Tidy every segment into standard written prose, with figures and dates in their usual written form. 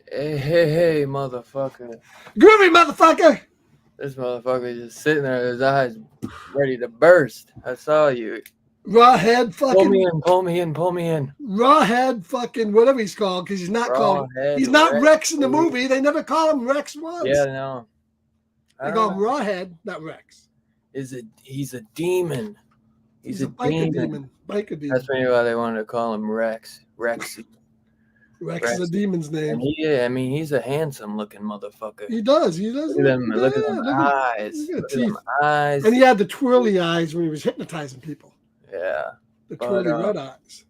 Hey, motherfucker. Groovy, motherfucker! This motherfucker just sitting there, his eyes ready to burst. I saw you. RawHead fucking. Pull me in. RawHead fucking whatever he's called, because he's not called. He's not Rex in the movie. They never call him Rex once. Yeah, no. They call him RawHead, not Rex. He's a demon. He's a biker demon. Biker demon. That's maybe why they wanted to call him Rex. Rexy. Rex is a demon's name. And he's a handsome looking motherfucker. He does. Look at them eyes. Look at them eyes. And he had the twirly eyes when he was hypnotizing people. Yeah. The twirly red eyes.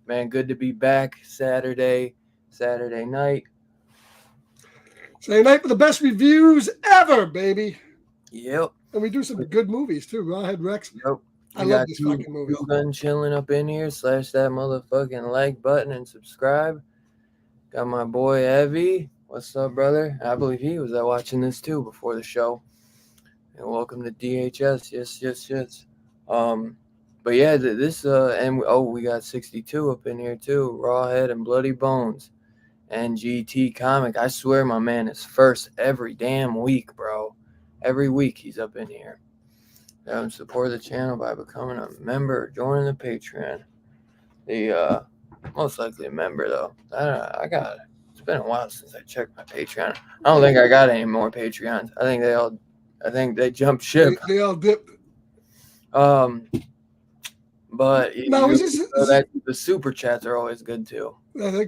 Man, good to be back Saturday night. Saturday night for the best reviews ever, baby. Yep. And we do some good movies too. RawHead Rex. Yep. I love this fucking movie. Been chilling up in here. Slash that motherfucking like button and subscribe. Got my boy Evie. What's up, brother? I believe he was watching this too before the show. And welcome to DHS. Yes. But yeah, we got 62 up in here too. RawHead and Bloody Bones and GT Comic. I swear my man is first every damn week, bro. Every week he's up in here. Support the channel by becoming a member or joining the Patreon. Most likely a member though. It's been a while since I checked my Patreon. I don't think I got any more Patreons. I think they jumped ship. They all dipped. But the super chats are always good too. Yeah,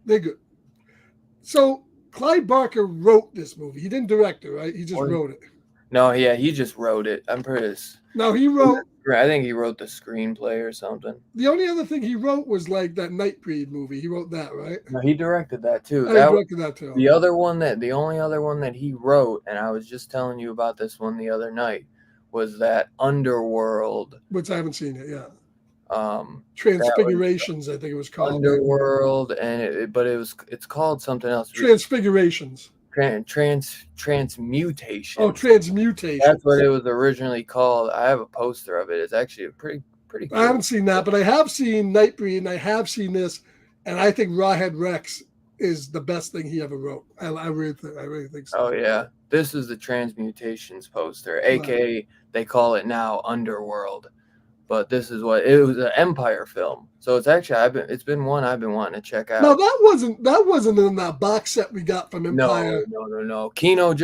they're good. So Clive Barker wrote this movie. He didn't direct it, right? He just wrote it. No, yeah, he just wrote it. I'm pretty. No, he wrote. I think he wrote the screenplay or something. The only other thing he wrote was like that Nightbreed movie. He wrote that, right? No, he directed that too. He directed that too. The only other one that he wrote, and I was just telling you about this one the other night, was that Underworld. Which I haven't seen it yet. Transfigurations, I think it was called. Underworld, and it's called something else. Transfigurations. Transmutation. Oh, Transmutation. That's what it was originally called. I have a poster of it. It's actually pretty cool. I haven't seen that, but I have seen Nightbreed, and I have seen this, and I think RawHead Rex is the best thing he ever wrote. I really think so. Oh yeah, this is the Transmutations poster, aka they call it now Underworld. But this is what it was, an Empire film. So it's actually it's been one I've been wanting to check out. No, that wasn't in that box set we got from Empire. No. Kino I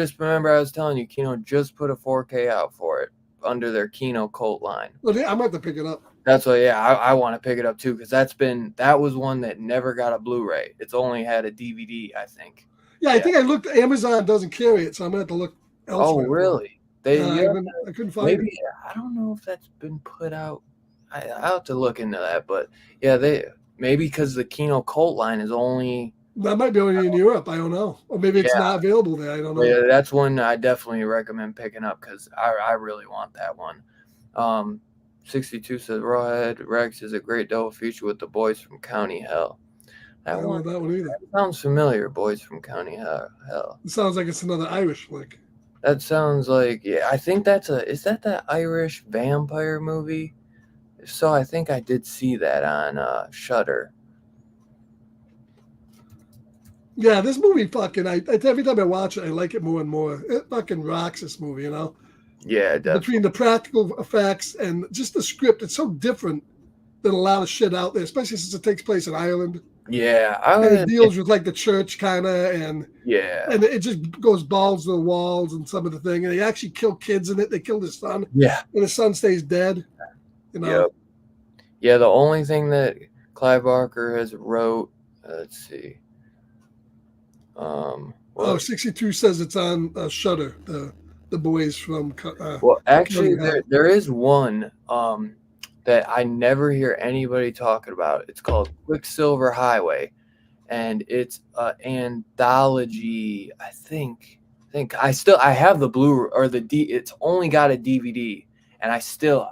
was telling you, Kino just put a 4K out for it. under their Kino cult line. Well, I might have to pick it up. That's what, yeah, I want to pick it up too, because that was one that never got a Blu-ray. It's only had a DVD, I think. Yeah, I think I looked. Amazon doesn't carry it, so I'm gonna have to look elsewhere. Oh, really? I couldn't find maybe it. I don't know if that's been put out. I'll have to look into that, but yeah, maybe because the Kino cult line is only. That might be only in Europe. I don't know, or maybe it's not available there. I don't know. Yeah, that's one I definitely recommend picking up because I really want that one. 62 says Rawhead Rex is a great double feature with the boys from County Hell. I don't know that one either. That sounds familiar, Boys from County Hell. It sounds like it's another Irish flick. That sounds like, yeah, I think is that Irish vampire movie? If so, I think I did see that on Shudder. Yeah, this movie fucking, every time I watch it, I like it more and more. It fucking rocks, this movie, you know? Yeah, definitely. Between the practical effects and just the script, it's so different than a lot of shit out there, especially since it takes place in Ireland. Yeah. And it deals with like the church kind of, and it just goes balls to the walls and some of the thing. And they actually kill kids in it. They killed his son. Yeah. And his son stays dead. You know? Yep. Yeah, the only thing that Clive Barker has wrote, let's see. 62 says it's on Shudder, the boys from. Well, actually, there is one that I never hear anybody talking about. It's called Quicksilver Highway, and it's an anthology. I think I have the Blu or the D. It's only got a DVD, and I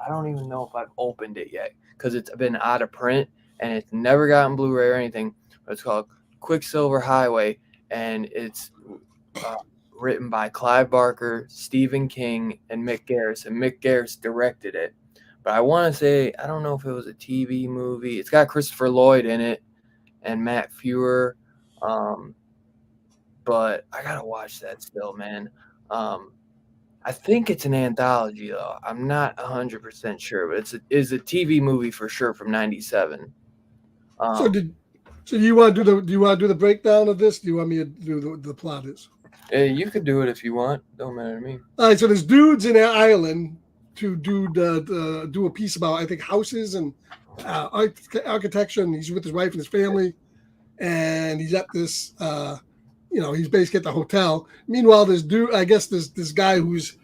don't even know if I've opened it yet because it's been out of print and it's never gotten Blu-ray or anything. But it's called Quicksilver Highway, and it's written by Clive Barker, Stephen King, and Mick Garris. And Mick Garris directed it. But I want to say, I don't know if it was a TV movie. It's got Christopher Lloyd in it and Matt Fuhrer. But I got to watch that still, man. I think it's an anthology, though. I'm not 100% sure, but it's a TV movie for sure from '97. So do you want to do the breakdown of this? Do you want me to do the plot is? You could do it if you want. Don't matter to me. All right, so there's dudes in Ireland to do a piece about, I think, houses and architecture, and he's with his wife and his family, and he's at this, he's basically at the hotel. Meanwhile, this dude, I guess this guy who's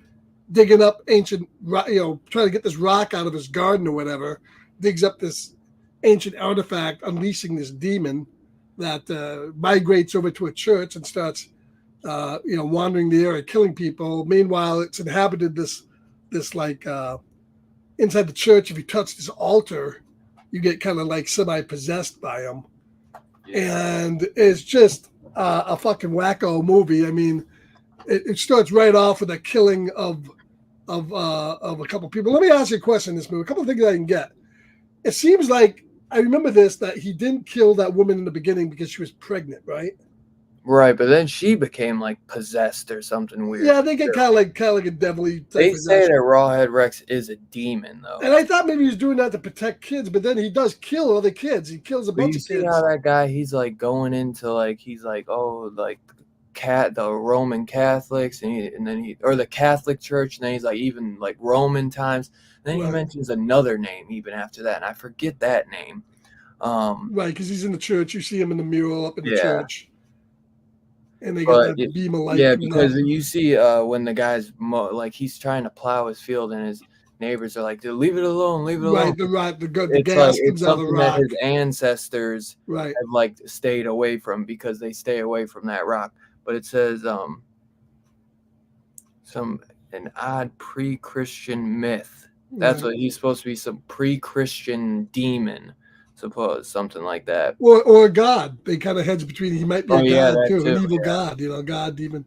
digging up ancient, trying to get this rock out of his garden or whatever, digs up this ancient artifact, unleashing this demon that migrates over to a church and starts, wandering the area, killing people. Meanwhile, it's inhabited this like inside the church. If you touch this altar, you get kind of like semi-possessed by him. Yeah. And it's just a fucking wacko movie. I mean, it starts right off with a killing of a couple people. Let me ask you a question in this movie. A couple of things I can get. It seems like I remember that he didn't kill that woman in the beginning because she was pregnant, right? Right, but then she became like possessed or something weird. Yeah, they get kind of like a devilly. They say that Rawhead Rex is a demon, though. And I thought maybe he was doing that to protect kids, but then he does kill other kids. He kills a bunch of kids. You see how that guy? He's like going into the Roman Catholics, and then the Catholic Church, and then he's like even like Roman times. And then he mentions another name even after that, and I forget that name. Right, because he's in the church. You see him in the mural up in the church. And they got that beam of light. Yeah, because you see when the guy's he's trying to plow his field, and his neighbors are like, "Leave it alone, leave it alone." Right, the gas comes out of the rock. That his ancestors have like stayed away from because they stay away from that rock. But it says an odd pre-Christian myth. That's what he's supposed to be, some pre-Christian demon. Suppose something like that, or God. They kind of hedge between. He might be a god too, an evil god. God demon.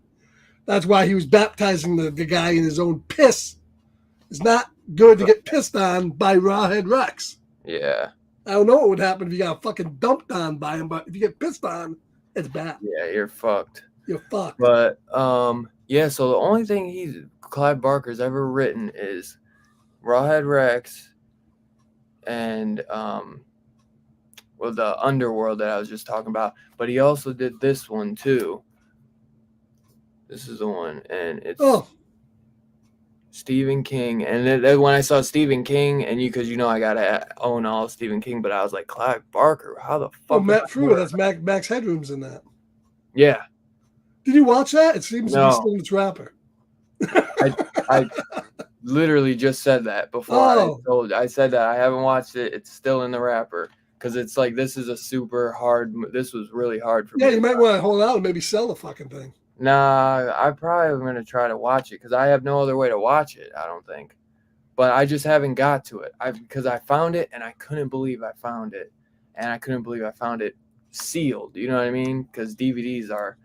That's why he was baptizing the guy in his own piss. It's not good to get pissed on by Rawhead Rex. Yeah, I don't know what would happen if you got fucking dumped on by him, but if you get pissed on, it's bad. Yeah, you're fucked. You're fucked. But so the only thing Clive Barker's ever written is Rawhead Rex and the Underworld that I was just talking about, but he also did this one too. This is the one, and it's Stephen King, and then when I saw Stephen King, and because I gotta own all of Stephen King, but I was like, Clive Barker, how the Oh, fuck? Matt Frewer, that's Max Headroom's in that. Yeah, Did you watch that? It seems to be no, still in its wrapper. I literally just said that before. I said that I haven't watched it. It's still in the wrapper because it's like this is a super hard. This was really hard for me. Yeah, you might want to hold out and maybe sell the fucking thing. Nah, I probably am gonna try to watch it because I have no other way to watch it. I don't think, but I just haven't got to it. Because I found it and I couldn't believe I found it, and I couldn't believe I found it sealed. You know what I mean? Because DVDs are,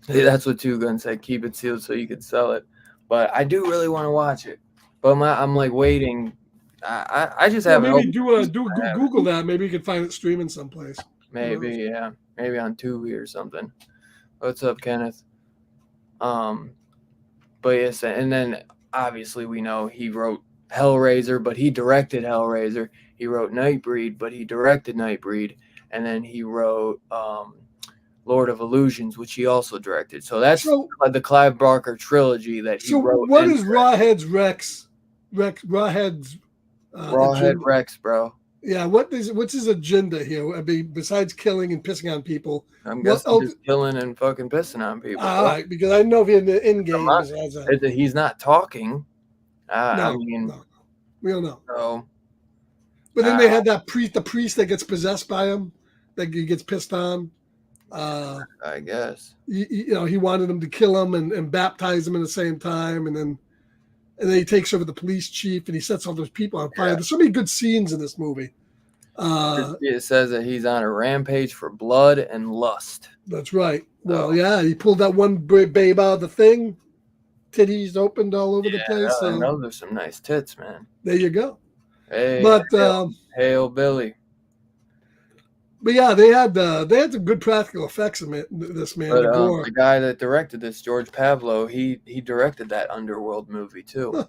that's what Two Gun said. Keep it sealed so you can sell it. But I do really want to watch it. But I'm like waiting. I just haven't. Maybe Google that. Maybe you can find it streaming someplace. Maybe, yeah. Maybe on Tubi or something. What's up, Kenneth? But yes, and then obviously we know he wrote Hellraiser, but he directed Hellraiser. He wrote Nightbreed, but he directed Nightbreed, and then he wrote Lord of Illusions, which he also directed. So that's the Clive Barker trilogy that he wrote. So what is RawHead's RawHead's RawHead Rex, bro? Yeah, what's his agenda here? I mean, besides killing and pissing on people, I'm guessing just killing and fucking pissing on people. All right, because I know in the in game he's not talking. No, we don't know. So, but then they had the priest that gets possessed by him, that he gets pissed on. I guess he wanted him to kill him and baptize him at the same time, and then he takes over the police chief and he sets all those people on fire. Yeah. There's so many good scenes in this movie. It says that he's on a rampage for blood and lust. That's right. Well, yeah, he pulled that one babe out of the thing. Titties opened all over the place. I know there's some nice tits, man. There you go. Hey, but hail Billy. But yeah, they had some good practical effects in this, man. But, the guy that directed this, George Pavlo, he directed that Underworld movie too. Huh.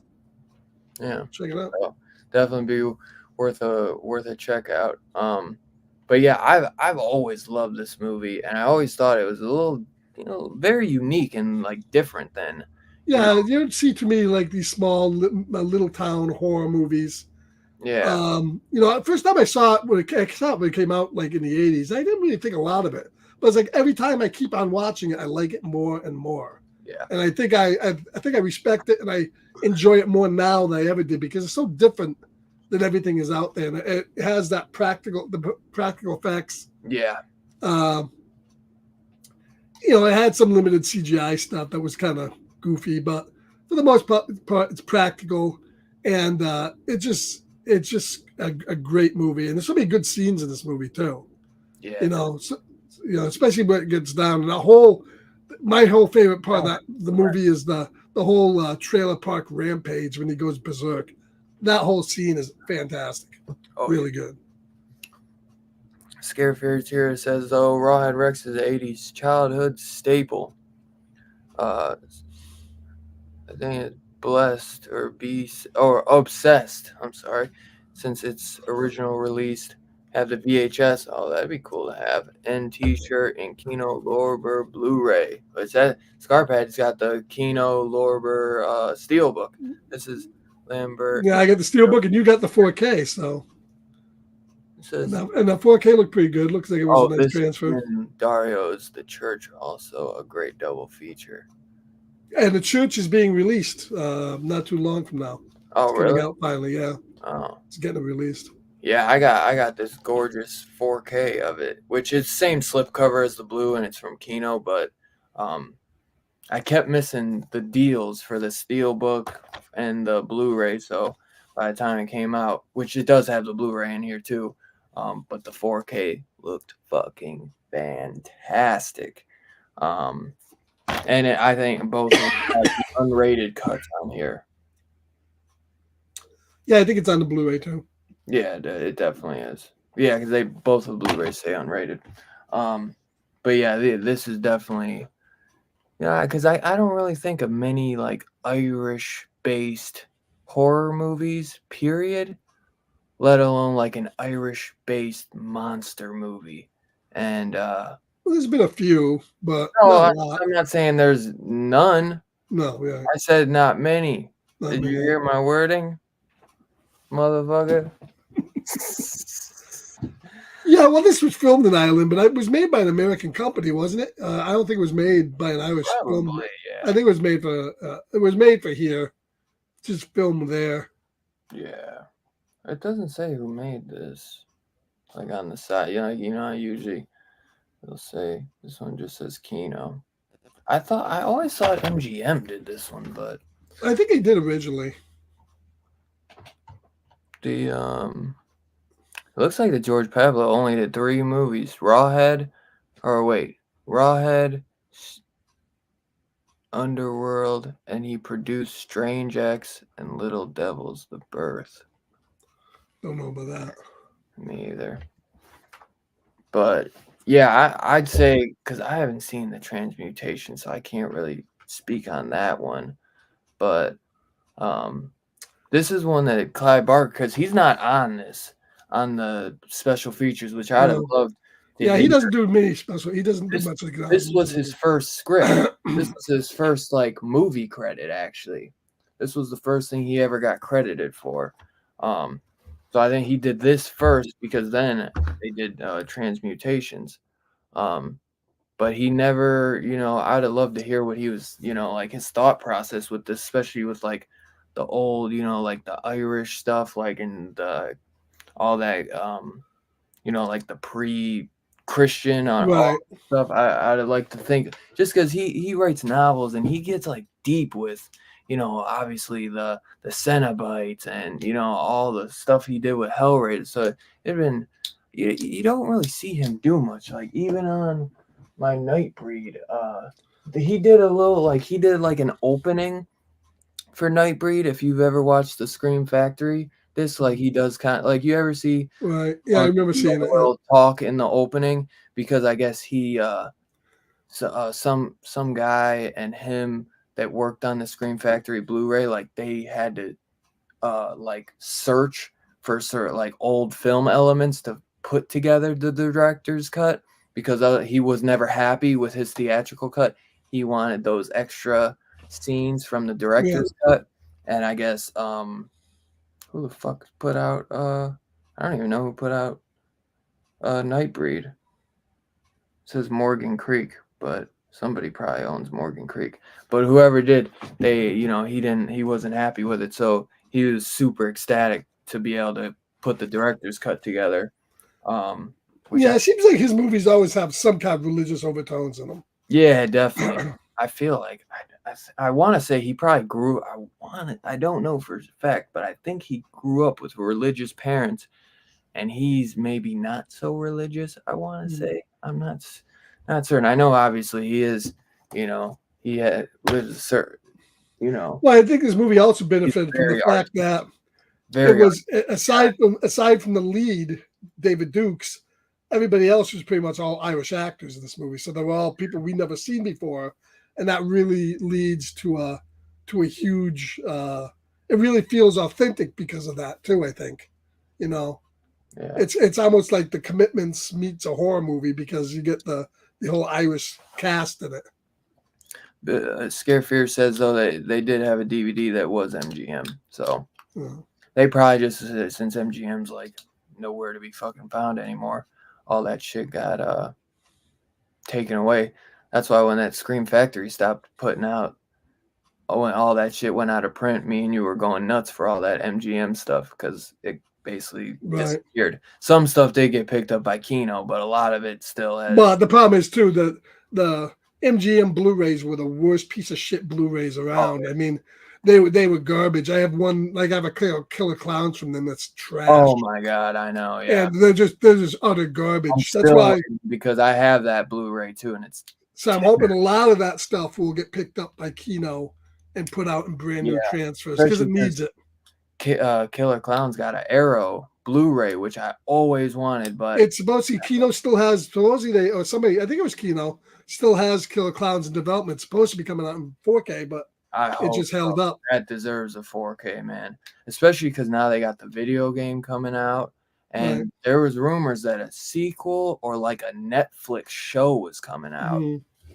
Yeah, check it out. So, definitely be worth a check out. But yeah, I've always loved this movie, and I always thought it was a little, very unique and like different than. Yeah, you don't see to me like these small little town horror movies. Yeah. First time I saw it when it came out like in the 80s, I didn't really think a lot of it. But it's like every time I keep on watching it, I like it more and more. Yeah. And I think I respect it and I enjoy it more now than I ever did because it's so different than everything is out there. And it has the practical effects. Yeah. It had some limited CGI stuff that was kind of goofy, but for the most part it's practical, and it's just a great movie, and there's so many good scenes in this movie too. Yeah, especially when it gets down. And my whole favorite part of the movie is the whole trailer park rampage when he goes berserk. That whole scene is fantastic, really good. Scare Fears here says though, RawHead Rex is the '80s childhood staple. I think it's blessed or obsessed. I'm sorry, since its original release, have the VHS. Oh, that'd be cool to have. And T-shirt and Kino Lorber Blu-ray. But Scarpad's got the Kino Lorber Steelbook. This is Lambert. Yeah, I got the Steelbook, and you got the 4K. So. And the 4K looked pretty good. Looks like it was a nice transfer. And Dario's The Church, also a great double feature. And The Church is being released not too long from now. Oh, it's really? Coming out finally, yeah. Oh, it's getting released. Yeah, I got this gorgeous 4K of it, which is same slipcover as the blue, and it's from Kino. But I kept missing the deals for the Steelbook and the Blu-ray. So by the time it came out, which it does have the Blu-ray in here too. But the 4K looked fucking fantastic. And I think both have unrated cuts on here. Yeah, I think it's on the Blu-ray too. Yeah, it definitely is. Yeah, because they both of the Blu-rays say unrated. But yeah, this is definitely. Yeah, because I don't really think of many like Irish-based horror movies, period. Let alone like an Irish-based monster movie. And there's been a few, but no, I'm not saying there's none. No, yeah, I said not many. not Did you many. hear my wording, motherfucker? Yeah, well, this was filmed in Ireland, but it was made by an American company, wasn't it? I don't think it was made by an Irish film. Probably, I yeah. think it was made for here, just filmed there. Yeah. It doesn't say who made this. Like on the side, I usually they'll say this one just says Kino. I always thought MGM did this one, but I think they did originally. the it looks like the George Pablo only did 3 movies. Rawhead, Underworld, and he produced Strange X and Little Devils: The Birth. Don't know about that. Me either. But yeah, I'd say because I haven't seen the Transmutation, so I can't really speak on that one. But um, this is one that Clyde Barker, because he's not on the special features, which I'd have No. loved. Yeah, he doesn't do many special. He doesn't do This much like that. this was his first script. This was his first like movie credit actually. This was the first thing he ever got credited for. Um, so I think he did this first because then they did Transmutations. Um, but he never, I'd have loved to hear what he was, like his thought process with this, especially with like the old, like the Irish stuff, like in the all that like the pre-Christian on all Right. stuff. I'd like to think just because he writes novels and he gets like deep with obviously the Cenobites and all the stuff he did with Hellraiser. So it'd been you don't really see him do much. Like even on my Nightbreed, he did like an opening for Nightbreed. If you've ever watched the Scream Factory, this like he does kind of like you ever see Right. Yeah, I remember seeing it. little talk in the opening because I guess he some guy and him that worked on the Scream Factory Blu-ray like they had to like search for like old film elements to put together the director's cut because he was never happy with his theatrical cut. He wanted those extra scenes from the Yeah. director's cut, and I guess who the fuck put out I don't even know who put out Nightbreed. It says Morgan Creek, but somebody probably owns Morgan Creek. But whoever did, he wasn't happy with it, so he was super ecstatic to be able to put the director's cut together. Which Yeah, it seems like his movies always have some kind of religious overtones in them. yeah, definitely. I feel like I want to say he probably grew. I don't know for a fact, but I think he grew up with religious parents, and he's maybe not so religious. I want to say I'm not certain. I know obviously he is. He had lives a certain. Well, I think this movie also benefited from the very fact that it very was aside from the lead, David Dukes, everybody else was pretty much all Irish actors in this movie. So they were all people we never seen before, and that really leads to a huge. It really feels authentic because of that too. I think, Yeah. it's almost like The Commitments meets a horror movie because you get the whole Irish cast in it. Scare Fear says though that they did have a DVD that was MGM, so Yeah. they probably just since MGM's like nowhere to be fucking found anymore, all that shit got taken away. That's why when that Scream Factory stopped putting out, when all that shit went out of print, me and you were going nuts for all that MGM stuff because it basically disappeared. Some stuff did get picked up by Kino, but a lot of it still has. But the problem is too that the MGM Blu-rays were the worst piece of shit Blu-rays around. I mean, they were garbage. I have a Killer Clowns from them that's trash. Oh my god, I know, yeah. And they're just utter garbage. That's why because I have that Blu-ray too, and it's so I'm hoping a lot of that stuff will get picked up by Kino and put out in brand new transfers because it needs it. Killer Clowns got an Arrow Blu-ray, which I always wanted, but it's supposedly Kino still has somebody I think it was Kino still has Killer Clowns in development. It's supposed to be coming out in 4K, but it just held up. That deserves a 4K, man. Especially because now they got the video game coming out, and there was rumors that a sequel or like a Netflix show was coming out.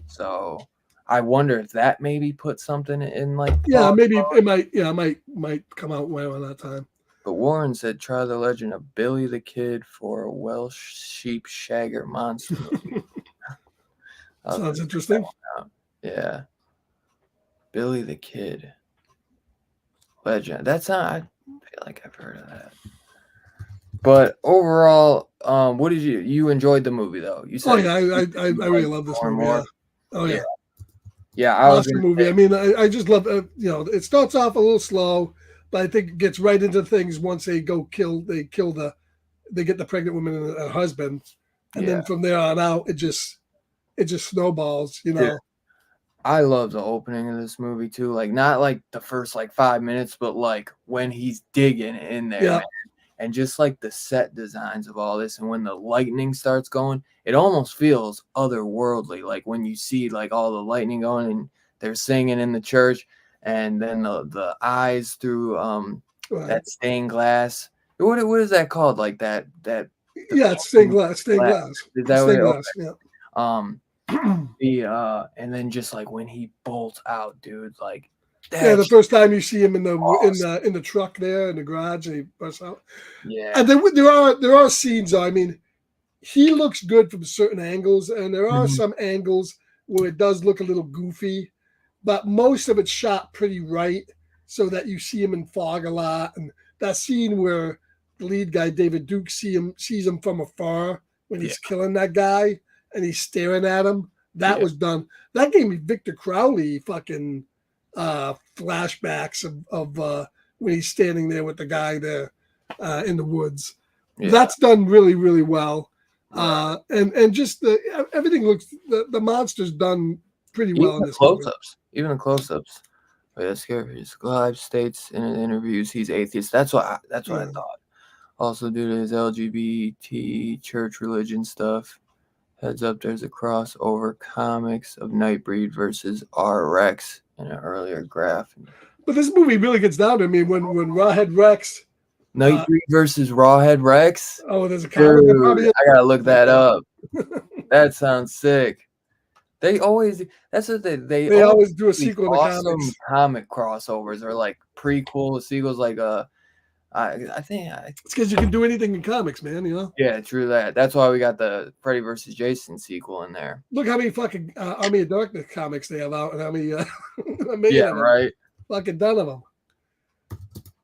So I wonder if that maybe put something in like Yeah, pause maybe mode. it might. Yeah, it might come out well on that time. But Warren said, try the legend of Billy the Kid for a Welsh sheep shagger monster movie. I'll have to Sounds check that interesting. one out. Yeah. Billy the Kid. Legend. That's not, I feel like I've heard of that. But overall, what did you enjoyed the movie though? You Oh said yeah, I you really liked love it this more and movie. Yeah. more. Oh Yeah. yeah. Yeah, I was Awesome gonna movie. say, I mean, I just love it starts off a little slow, but I think it gets right into things once they get the pregnant woman and her husband, and yeah. then from there on out it just snowballs. Dude, I love the opening of this movie too. Like not like the first like 5 minutes, but like when he's digging in there, Yeah, man. And just like the set designs of all this, and when the lightning starts going, it almost feels otherworldly. Like when you see like all the lightning going, and they're singing in the church, and then the eyes through right. that stained glass. What is that called? Like that the Yeah, it's stained painting glass, stained glass. glass, Is that what stained it? glass. Okay. Yeah. Um, and then just like when he bolts out, dude, like Yeah, the that's first time you see him in the awesome. in the truck there in the garage, and he busts out. And Yeah. there are scenes. I mean, he looks good from certain angles, and there are Mhm. some angles where it does look a little goofy, but most of it's shot pretty right, so that you see him in fog a lot. And that scene where the lead guy David Duke sees him from afar when Yeah. he's killing that guy, and he's staring at him. That Yeah. was done. That gave me Victor Crowley fucking flashbacks of when he's standing there with the guy there in the woods. Yeah. That's done really, really well. Right. And just everything looks the monster's done pretty Even well in the this movie. close-ups. Even the close-ups. Wait, that's scary. Clive states in interviews he's atheist. That's what I Yeah. thought. Also, due to his LGBT church religion stuff, heads up, there's a crossover comics of Nightbreed versus R Rex in an earlier graph. But this movie really gets down to me when RawHead Rex. Nightbreed versus RawHead Rex? Oh, there's a comic that Dude, probably is. I gotta look that up. That sounds sick. They always that's what they They always always do a do these sequel in the awesome comics. comic crossovers or like prequel sequels like I think It's because you can do anything in comics, man. You know. yeah, true that. That's why we got the Freddy versus Jason sequel in there. Look how many fucking Army of Darkness comics they have out, and how many a million Yeah, of them, right. fucking done of them.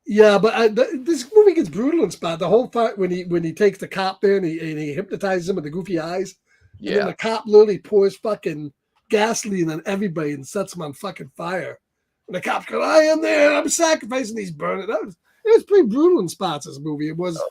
Yeah, but this movie gets brutal in spot. The whole fight when he takes the cop there and he hypnotizes him with the goofy eyes, and then Yeah. the cop literally pours fucking gasoline on everybody and sets them on fucking fire. And the cops go, "I am there. I'm sacrificing these burning." It was pretty brutal in spots. This movie. It was, Oh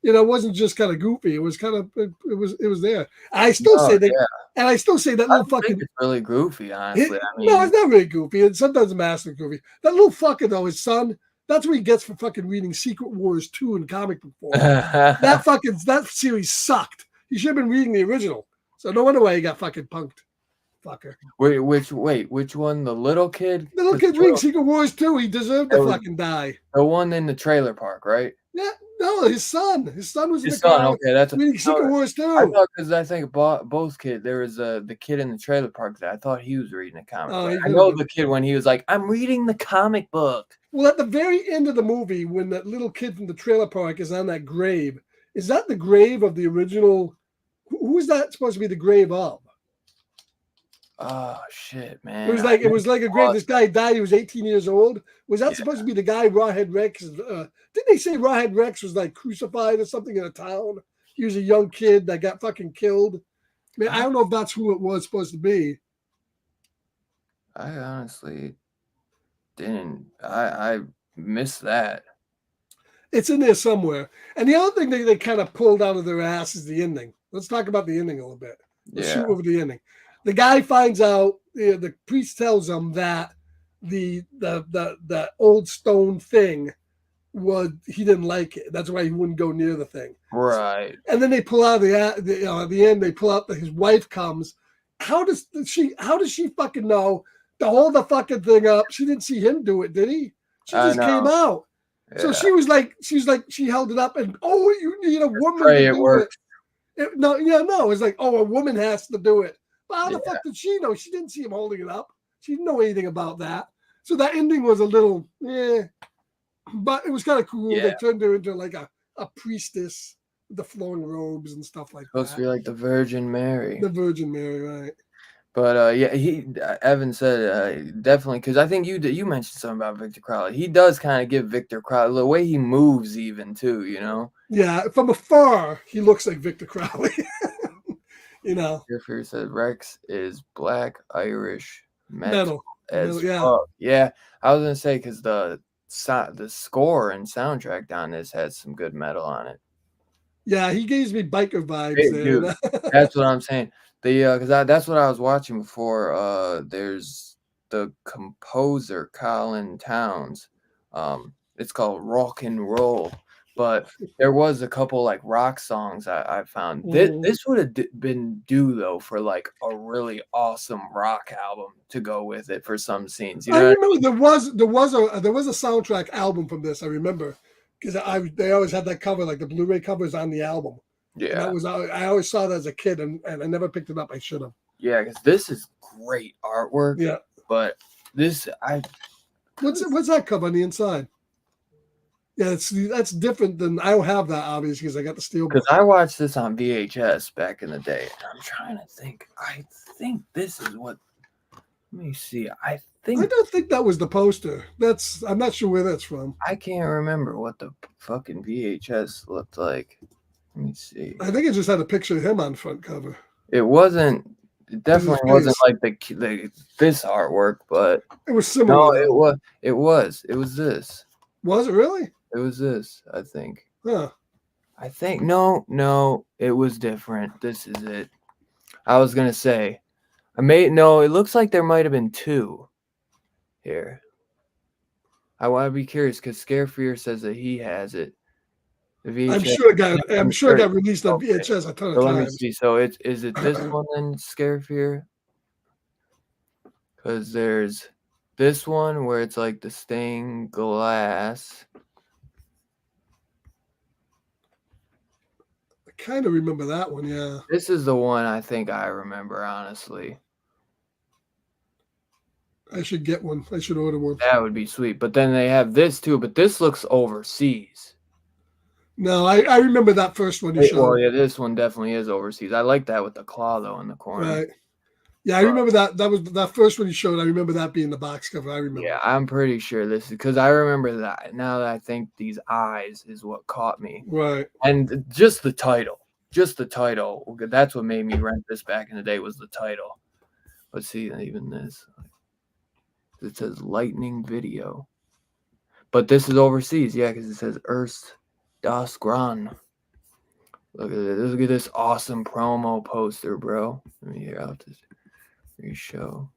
yeah. it wasn't just kind of goofy. It was kind of it was there. I still No, say that, yeah. and I still say that I little don't think fucking. it's really goofy, honestly. I No, mean, it's not really goofy. And sometimes massive goofy. That little fucker though, his son. That's what he gets for fucking reading Secret Wars 2 in comic book form. That series sucked. He should have been reading the original. So no wonder why he got fucking punked. Fucker. which one? The little kid? The little 'Cause kid's reading Secret Wars 2. He deserved to it was fucking die. the one in the trailer park, right? Yeah, no, his son. His son was in the His son. car Okay, that's reading Secret Wars I 2. thought because I think both kids. There was the kid in the trailer park that I thought he was reading a comic Oh, book. he I could know have the been. kid when he was like, "I'm reading the comic book." Well, at the very end of the movie, when that little kid from the trailer park is on that grave, is that the grave of the original? Who is that supposed to be the grave of? Oh shit, It man! was like a grave. This guy died. He was 18 years old. Was that Yeah. supposed to be the guy Rawhead Rex? Didn't they say Rawhead Rex was like crucified or something in a town? He was a young kid that got fucking killed. I mean, I don't know if that's who it was supposed to be. I honestly didn't. I missed that. It's in there somewhere. And the other thing they kind of pulled out of their ass is the ending. Let's talk about the ending a little bit. Let's Yeah. shoot over the ending. The guy finds out. The priest tells him that the old stone thing he didn't like it. That's why he wouldn't go near the thing. Right. And then they pull out the end. They pull out that his wife comes. How does she fucking know to hold the fucking thing up? She didn't see him do it, did he? She I just came know. out. Yeah. So she held it up and you need a woman Pray to it do works. it. No. It's like, a woman has to do it. But how the Yeah. fuck did she know? She didn't see him holding it up. She didn't know anything about that. So that ending was a little, but it was kind of cool. Yeah. They turned her into like a priestess with the flowing robes and stuff like Supposed to that. be like the Virgin Mary. The Virgin Mary, right? But yeah, Evan said definitely, because I think you mentioned something about Victor Crowley. He does kind of give Victor Crowley the way he moves, even too. You know. Yeah, from afar, he looks like Victor Crowley. You know, Fear said Rex is Black Irish metal metal, as yeah. fuck. Yeah, I was gonna say because the score and soundtrack on this has some good metal on it. Yeah, he gives me biker vibes Dude, there. that's what I'm saying. Because that's what I was watching before. There's the composer Colin Towns. It's called Rock and Roll, but there was a couple like rock songs I found. This would have been due though for like a really awesome rock album to go with it for some scenes. You I know what remember there was a soundtrack album from this. I remember because they always had that cover, like the Blu-ray covers on the album. Yeah. And that was I always saw that as a kid, and I never picked it up. I should have. Yeah, because this is great artwork. Yeah. But this what's that cover on the inside? Yeah, that's different than I don't have that obviously because I got the steelbook. Because I watched this on VHS back in the day. And I'm trying to think. I think this is what. Let me see. I don't think that was the poster. I'm not sure where that's from. I can't remember what the fucking VHS looked like. Let me see. I think it just had a picture of him on front cover. It wasn't. It definitely wasn't like this artwork, but it was similar. No, it was. It was this. Was it really? It was this. I think. Huh. I think no. It was different. This is it. I was gonna say. It looks like there might have been two here. I want to be curious because Scare Fear says that he has it. The VHS, I'm sure it got released on VHS a ton of times. Let me see. So is it this one then, Scare Fear? Because there's this one where it's like the stained glass. I kind of remember that one, yeah. This is the one I think I remember, honestly. I should get one. I should order one. That would be sweet. But then they have this too, but this looks overseas. No, I remember that first one you showed. Well, yeah, this one definitely is overseas. I like that with the claw, though, in the corner. Right. Yeah, I remember that. That was that first one you showed. I remember that being the box cover. I remember. Yeah, I'm pretty sure this is because I remember that. Now that I think these eyes is what caught me. Right. And just the title. That's what made me rent this back in the day was the title. Let's see, even this. It says Lightning Video. But this is overseas, yeah, because it says Erst Das Gran. Look at this awesome promo poster, bro. Let me hear out this re-show.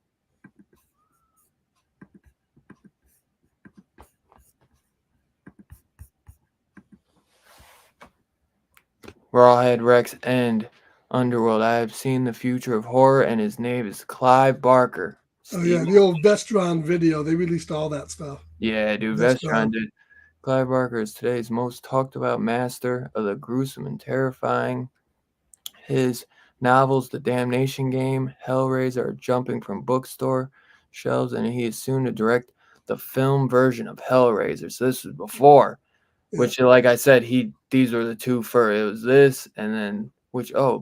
RawHead, Rex, and Underworld. I have seen the future of horror, and his name is Clive Barker. Oh yeah, the old Vestron video. They released all that stuff. Yeah, dude, Vestron did. Clive Barker is today's most talked about master of the gruesome and terrifying. His novels, The Damnation Game, Hellraiser, are jumping from bookstore shelves, and he is soon to direct the film version of Hellraiser. So this was before, which, like I said, these were the two first. It was this, and then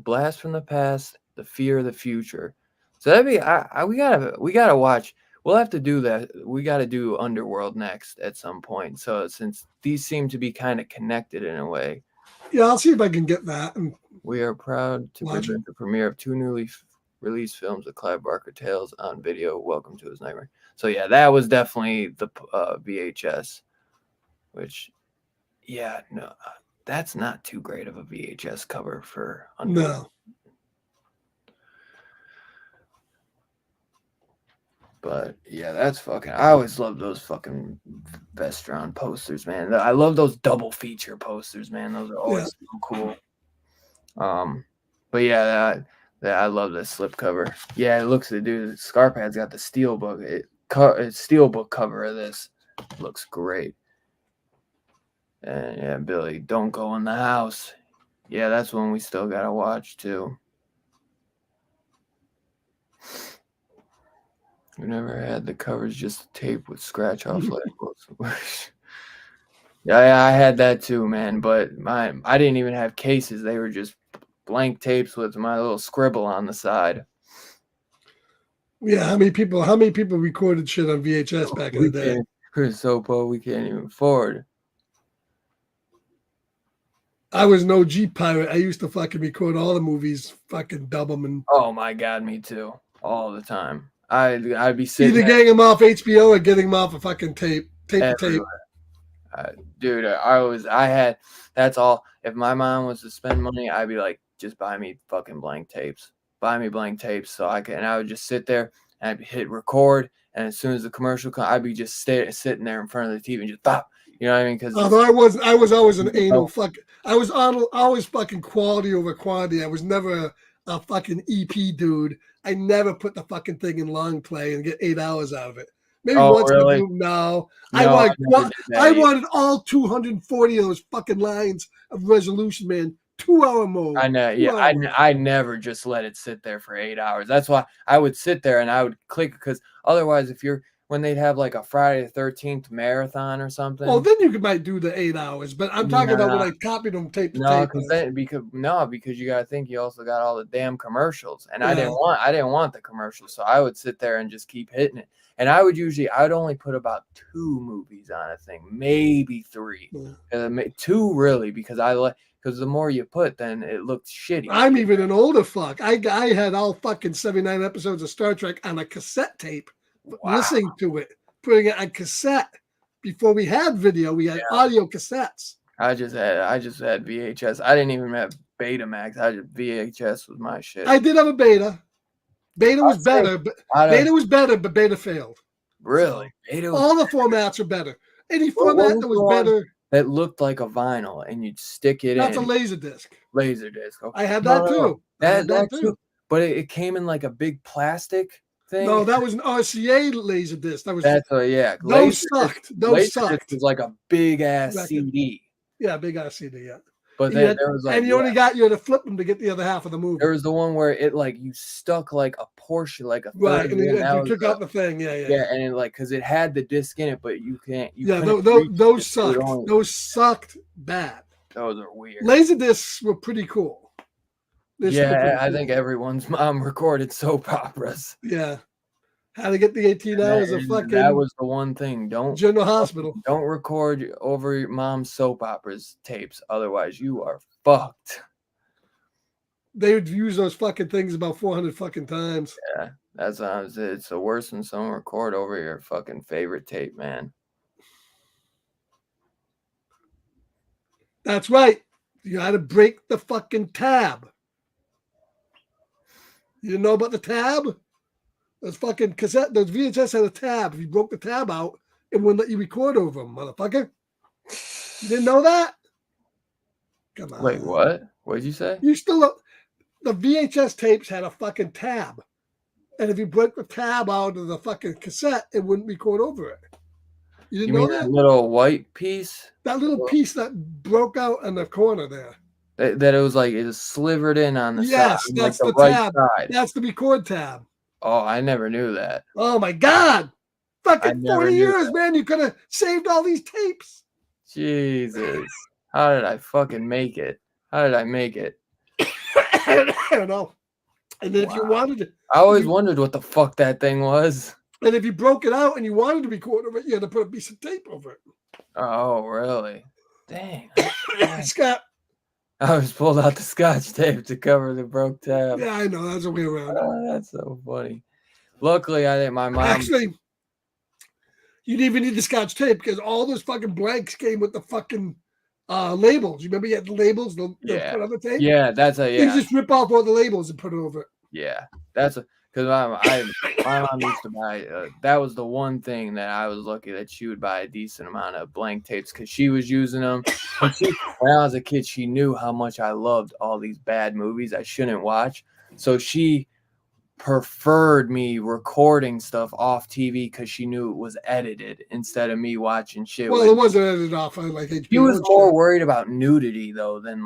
Blast from the Past, The Fear of the Future. So that'd be we gotta watch. We'll have to do that. We got to do Underworld next at some point. So since these seem to be kind of connected in a way. Yeah, I'll see if I can get that. We are proud to present the premiere of two newly released films of Clive Barker Tales on video. Welcome to his nightmare. So yeah, that was definitely the VHS, which, yeah, no, that's not too great of a VHS cover for Underworld. No. But yeah, that's fucking. I always love those fucking Vestron posters, man. I love those double feature posters, man. Those are always so cool. But yeah, I love this slipcover. Yeah, it looks dude. Scarpad's got the steelbook. Steelbook cover of this looks great. And yeah, Billy, Don't Go in the House. Yeah, that's one we still gotta watch too. We never had the covers, just tape with scratch off labels. Yeah, I had that too, man. But I didn't even have cases. They were just blank tapes with my little scribble on the side. Yeah, how many people recorded shit on VHS back in the day? We're so poor we can't even afford. I was an OG pirate. I used to fucking record all the movies, fucking dub them, and Oh my god, me too, all the time. I'd be sitting either getting them off HBO or getting them off a fucking tape to tape. Dude, I had, that's all. If my mom was to spend money, I'd be like, just buy me fucking blank tapes. Buy me blank tapes so I can, and I would just sit there and I'd hit record. And as soon as the commercial comes, I'd be just sitting there in front of the TV and just pop. You know what I mean? Because Although I was always an anal fuck. I was always fucking quality over quantity. I was never a fucking EP dude. I never put the fucking thing in long play and get 8 hours out of it. Maybe once really? in a blue. No, I wanted all 240 of those fucking lines of resolution, man. 2-hour mode. I know, yeah. I never just let it sit there for 8 hours. That's why I would sit there and I would click, because otherwise, when they'd have like a Friday the 13th marathon or something. Well, then you might do the 8 hours, but I'm talking about when I copied them tape to tape. Because you gotta think you also got all the damn commercials, and I didn't want the commercials, so I would sit there and just keep hitting it. And I'd only put about 2 movies on a thing, maybe 3, 2 really, because the more you put, then it looked shitty. I'm even an older fuck. I had all fucking 79 episodes of Star Trek on a cassette tape. Wow. Listening to it, putting it on cassette. Before we had video, we had audio cassettes. I just had VHS. I didn't even have Betamax. VHS was my shit. I did have a Beta. Beta was better, but Beta failed. Really? So, all the formats are better. Any format that was better. That looked like a vinyl, and you'd stick it in. That's a Laserdisc. Laserdisc. Okay. I had that too. That too. But it came in like a big plastic thing. No, that was an RCA Laserdisc. Those sucked. Laserdisc was like a big ass CD. Yeah, big ass CD. Yeah. But then there was you had to flip them to get the other half of the movie. There was the one where it you stuck like a portion, like a right, and you took out the thing. Yeah, and it because it had the disc in it, but you can't. Those sucked. Those sucked bad. Those are weird. Laserdiscs were pretty cool. I think everyone's mom recorded soap operas. Yeah. How to get the 18 hours of fucking. That was the one thing. General Hospital. Don't record over your mom's soap operas tapes. Otherwise, you are fucked. They would use those fucking things about 400 fucking times. Yeah, that's it's the worst when someone record over your fucking favorite tape, man. That's right. You had to break the fucking tab. You didn't know about the tab? Those fucking cassette, those VHS had a tab. If you broke the tab out, it wouldn't let you record over them, motherfucker. You didn't know that? Come on. Wait, what? What did you say? The VHS tapes had a fucking tab. And if you broke the tab out of the fucking cassette, it wouldn't record over it. You didn't know that? Little white piece? That little piece that broke out in the corner there. That it was it slivered in on the side. Yes, that's the right tab. Side. That's the record tab. Oh, I never knew that. Oh my God. Fucking 40 years, man. You could have saved all these tapes. Jesus. How did I fucking make it? How did I make it? I don't know. And then if you wanted to. I always wondered what the fuck that thing was. And if you broke it out and you wanted to record over it, you had to put a piece of tape over it. Oh, really? Dang. Scott. I was pulled out the Scotch tape to cover the broke tab. Yeah, I know. That's a way around. That's so funny. Luckily, I think my mom. Actually, you didn't even need the Scotch tape because all those fucking blanks came with the fucking labels. You remember you had the labels put on the tape? Yeah, that's You just rip off all the labels and put it over it. Yeah, because my mom used to buy. That was the one thing that I was lucky that she would buy a decent amount of blank tapes because she was using them. When I was a kid, she knew how much I loved all these bad movies I shouldn't watch. So she preferred me recording stuff off TV because she knew it was edited instead of me watching shit. Well, it wasn't edited off. She was more worried about nudity though than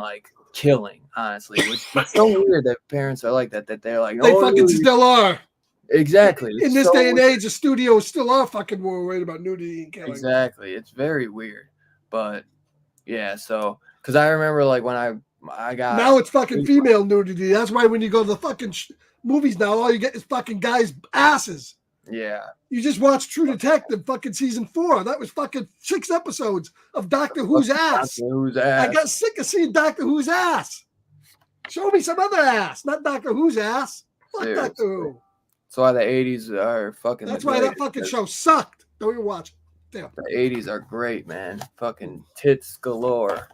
killing, honestly. Which is so weird that parents are like that. That they're like, they fucking still are. Exactly. In It's this so day and weird. age, the studios still are fucking more worried about nudity and killing. Exactly. It's very weird. But yeah, so because I remember like when I got Now it's fucking female nudity. That's why when you go to the fucking movies now, all you get is fucking guys' asses. yeah. You just watched True Detective fucking season 4. That was fucking 6 episodes of Doctor Who's ass. Doctor Who's I ass. got sick of seeing Doctor Who's ass. Show me some other ass, not Doctor Who's ass. Fuck Seriously. Doctor Who. That's why the 80s are fucking That's the why that greatest. fucking show sucked. Don't even watch it. Damn. The 80s are great, man. Fucking tits galore.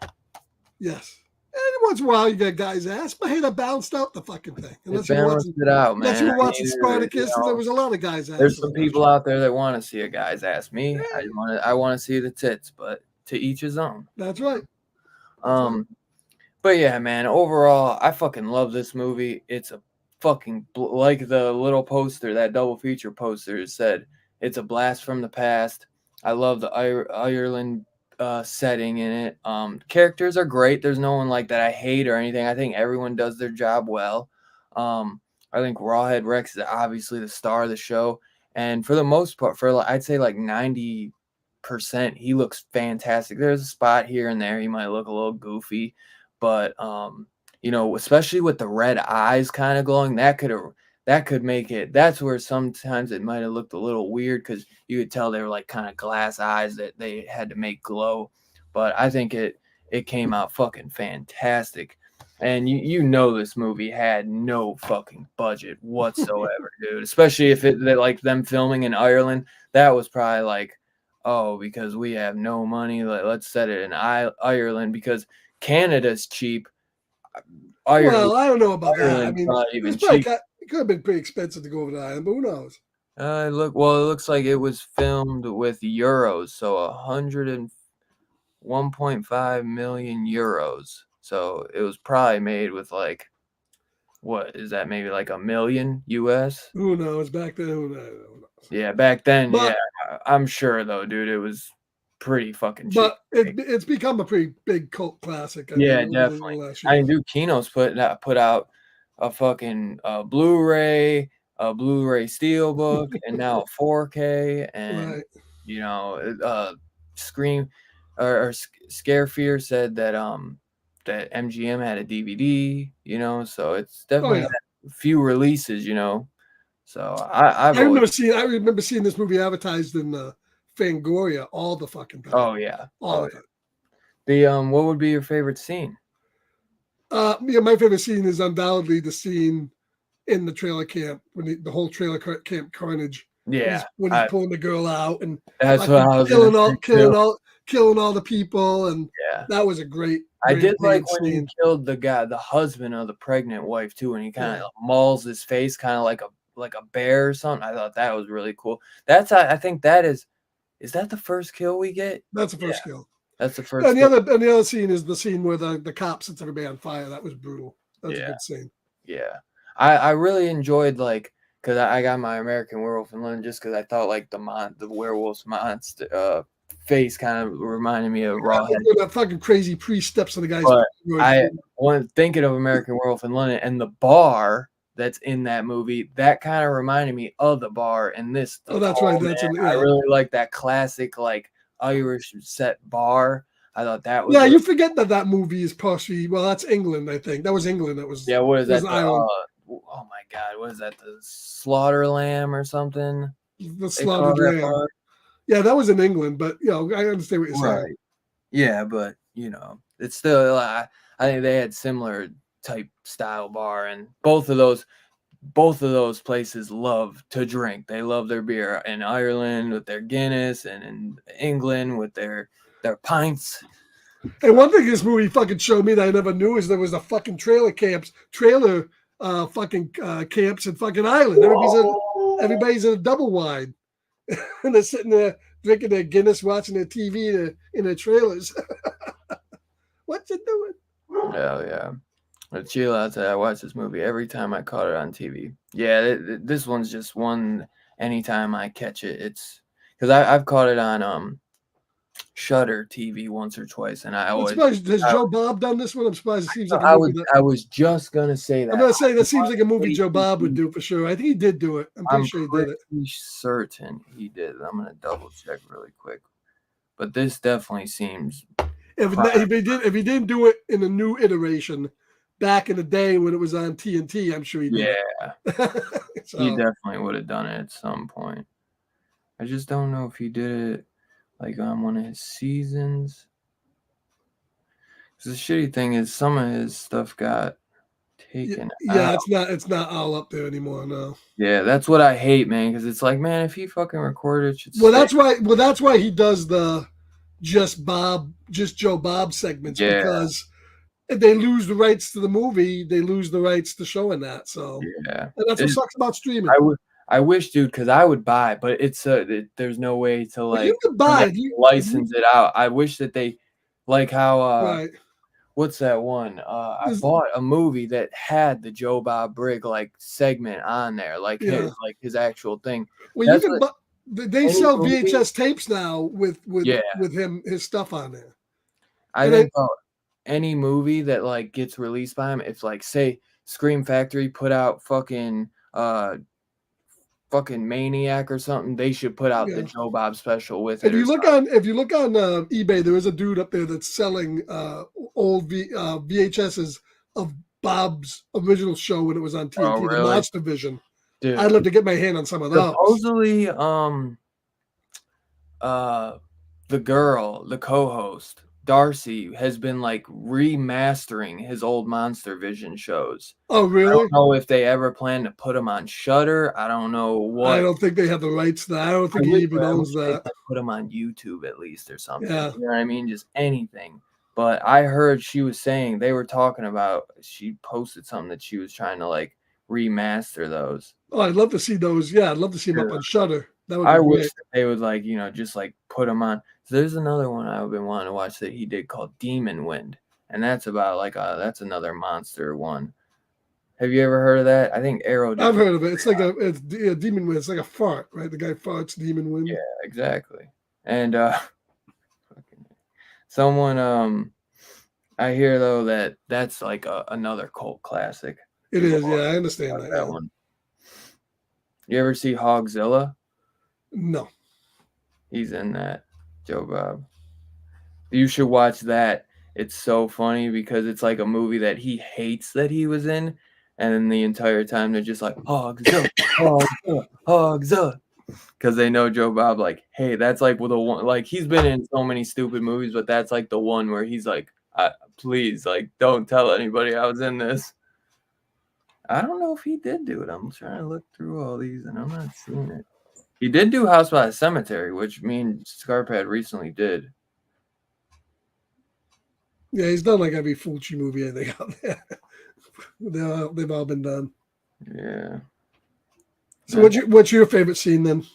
Yes. And once in a while you get guys' ass, but hey, that balanced out the fucking thing. It balanced it out, man. Unless you were watching You Spartacus, know, there was a lot of guys' ass. there's some people out there that want to see a guy's ass. Me, I want to see the tits, but to each his own. That's right. But yeah, man. Overall, I fucking love this movie. It's a fucking like the little poster, that double feature poster said. It's a blast from the past. I love the Ireland setting in it. Characters are great. There's no one like that I hate or anything. I think everyone does their job well. I think Rawhead Rex is obviously the star of the show, and for the most part, I'd say like 90%, he looks fantastic. There's a spot here and there he might look a little goofy, but you know, especially with the red eyes kind of glowing, that could make it. That's where sometimes it might have looked a little weird because you could tell they were like kind of glass eyes that they had to make glow. But I think it came out fucking fantastic. And you know this movie had no fucking budget whatsoever, dude. Especially if like them filming in Ireland, that was probably like, oh, because we have no money, let's set it in Ireland because Canada's cheap. Well, I don't know about that. I Ireland's mean, not it even was probably cheap. it could have been pretty expensive to go over to Ireland, but who knows? It looks like it was filmed with euros, so 101.5 million euros. So it was probably made with like, what is that? Maybe like $1 million US. Who knows? Back then, who knows? Yeah, back then, But, yeah, I'm sure though, dude, it was pretty fucking cheap. But it's become a pretty big cult classic. Yeah, definitely. I mean, dude, Kino's put out a fucking Blu-ray, a Blu-ray Steelbook, and now a 4K, and Right. you know, Scream or Scare Fear said that that MGM had a DVD, you know, so it's definitely had a few releases, you know. So I remember seeing this movie advertised in Fangoria all the fucking time. Oh yeah, all the time. The what would be your favorite scene? Yeah, my favorite scene is undoubtedly the scene in the trailer camp when the whole trailer camp carnage. Yeah, when he's pulling the girl out and that's what I was killing all the people, and that was a great. I did like when he killed the husband of the pregnant wife too, and he kind of mauls his face, kind of like a bear or something. I thought that was really cool. I think that is that the first kill we get? That's the first kill. That's the first. And the other scene is the scene where the cop sets everybody on fire. That was brutal. That's a good scene. Yeah, I really enjoyed because I got my American Werewolf in London just because I thought like the werewolf's monster face kind of reminded me of Rawhead. That fucking crazy priest steps on the guy's. But I was thinking of American Werewolf in London and the bar that's in that movie. That kind of reminded me of the bar in this. Oh, that's right. I really like that classic Irish set bar. I thought that was. Yeah, you forget that movie is partially. Well, that's England, I think. That was England. That was. Yeah, what is that? Oh my God, what is that? The Slaughter Lamb or something? The Slaughtered Lamb. Yeah, that was in England, but I understand what you're saying. Right. Yeah, but it's still. I think they had similar type style bar, and both of those places love to drink. They love their beer in Ireland with their Guinness, and in England with their pints. And one thing this movie fucking showed me that I never knew is there was a fucking camps in fucking Ireland. Everybody's in a double wide. And they're sitting there drinking their Guinness, watching their TV in their trailers. What you doing? Hell yeah. But chill out. I watch this movie every time I caught it on TV. Yeah, this one's just one anytime I catch it. It's because I've caught it on Shudder TV once or twice, and I I'm always surprised. Has Joe Bob done this one? I'm surprised. It seems like a I movie was that I was just gonna say I'm that. gonna say that seems like a movie Honestly, Joe Bob would do for sure. I think he did do it. I'm pretty I'm sure he did it. pretty certain he did. I'm gonna double check really quick, but this definitely seems If he didn't do it in a new iteration back in the day when it was on TNT, I'm sure he did yeah. it. He So definitely would have done it at some point. I just don't know if he did it like on one of his seasons. 'Cause the shitty thing is some of his stuff got taken yeah, out. it's not all up there anymore. No. Yeah, that's what I hate, man. Because it's like, man, if he fucking recorded, it should Well, stay. that's why he does the just Joe Bob segments, Yeah, because if they lose the rights to the movie, they lose the rights to showing that. So, yeah. and that's what sucks about streaming. I wish, dude, because I would buy, but there's no way to But you like could buy it. license it out. I wish that they like how Right. what's that one? I bought a movie that had the Joe Bob Brigg like segment on there, like Yeah. his actual thing. Well, you That's can. what They any sell movie. VHS tapes now with Yeah, him his stuff on there. I And think any movie that like gets released by him, if like say Scream Factory put out fucking Maniac or something, they should put out the Yeah. Joe Bob special with it. If you look on eBay, there is a dude up there that's selling old VHSs of Bob's original show when it was on TNT, Oh, the really? Monster Vision. Dude, I'd love to get my hand on some of those. supposedly, the girl, the co-host, Darcy, has been like remastering his old Monster Vision shows. Oh, I really? don't know if they ever plan to put them on Shudder. I don't know what. I don't think they have the rights to that. I don't think he even owns They that. could put them on YouTube at least or something. Yeah. You know what I mean? Just anything. But I heard she was saying they were talking about. She posted something that she was trying to like remaster those. Oh, I'd love to see those. Yeah, I'd love to see them up on Shudder. That would be I great. wish that they would like, just like put them on. So there's another one I've been wanting to watch that he did called Demon Wind, and that's about like that's another monster one. Have you ever heard of that? I think Arrow did. I've heard of it. It's like Demon Wind. It's like a fart, right? The guy farts, Demon Wind. Yeah, exactly. And someone I hear though that that's like another cult classic. It is. Yeah, I understand that one. You ever see Hogzilla? No. He's in that, Joe Bob. You should watch that. It's so funny because it's like a movie that he hates that he was in, and then the entire time they're just like, Hogzilla, Hogzilla, Hogzilla. Because they know Joe Bob, like, hey, that's like the one, like, he's been in so many stupid movies, but that's like the one where he's like, please, like, don't tell anybody I was in this. I don't know if he did do it. I'm trying to look through all these, and I'm not seeing it. He did do House by the Cemetery, which me and Scarpad recently did. Yeah, he's done like every Fulci movie I think out there. They've all been done. Yeah. So what's your favorite scene then?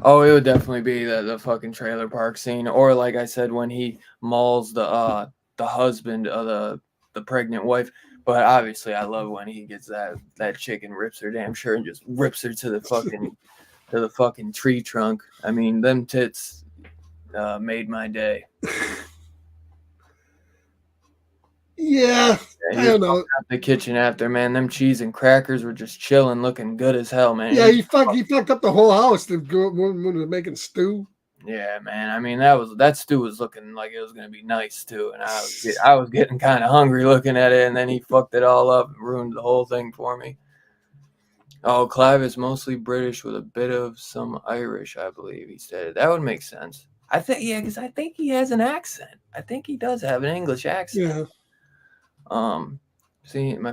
Oh, it would definitely be the fucking trailer park scene, or like I said, when he mauls the husband of the pregnant wife. But obviously, I love when he gets that chick and rips her damn shirt and just rips her to the fucking tree trunk. I mean, them tits made my day. Yeah, I don't know. Out the kitchen after, man, them cheese and crackers were just chilling, looking good as hell, man. Yeah, he fucked up the whole house. When they're making stew. Yeah, man. I mean, that stew was looking like it was gonna be nice too, and I was getting kind of hungry looking at it, and then he fucked it all up and ruined the whole thing for me. Oh, Clive is mostly British with a bit of some Irish, I believe he said. That would make sense. Because I think he has an accent. I think he does have an English accent. Yeah. My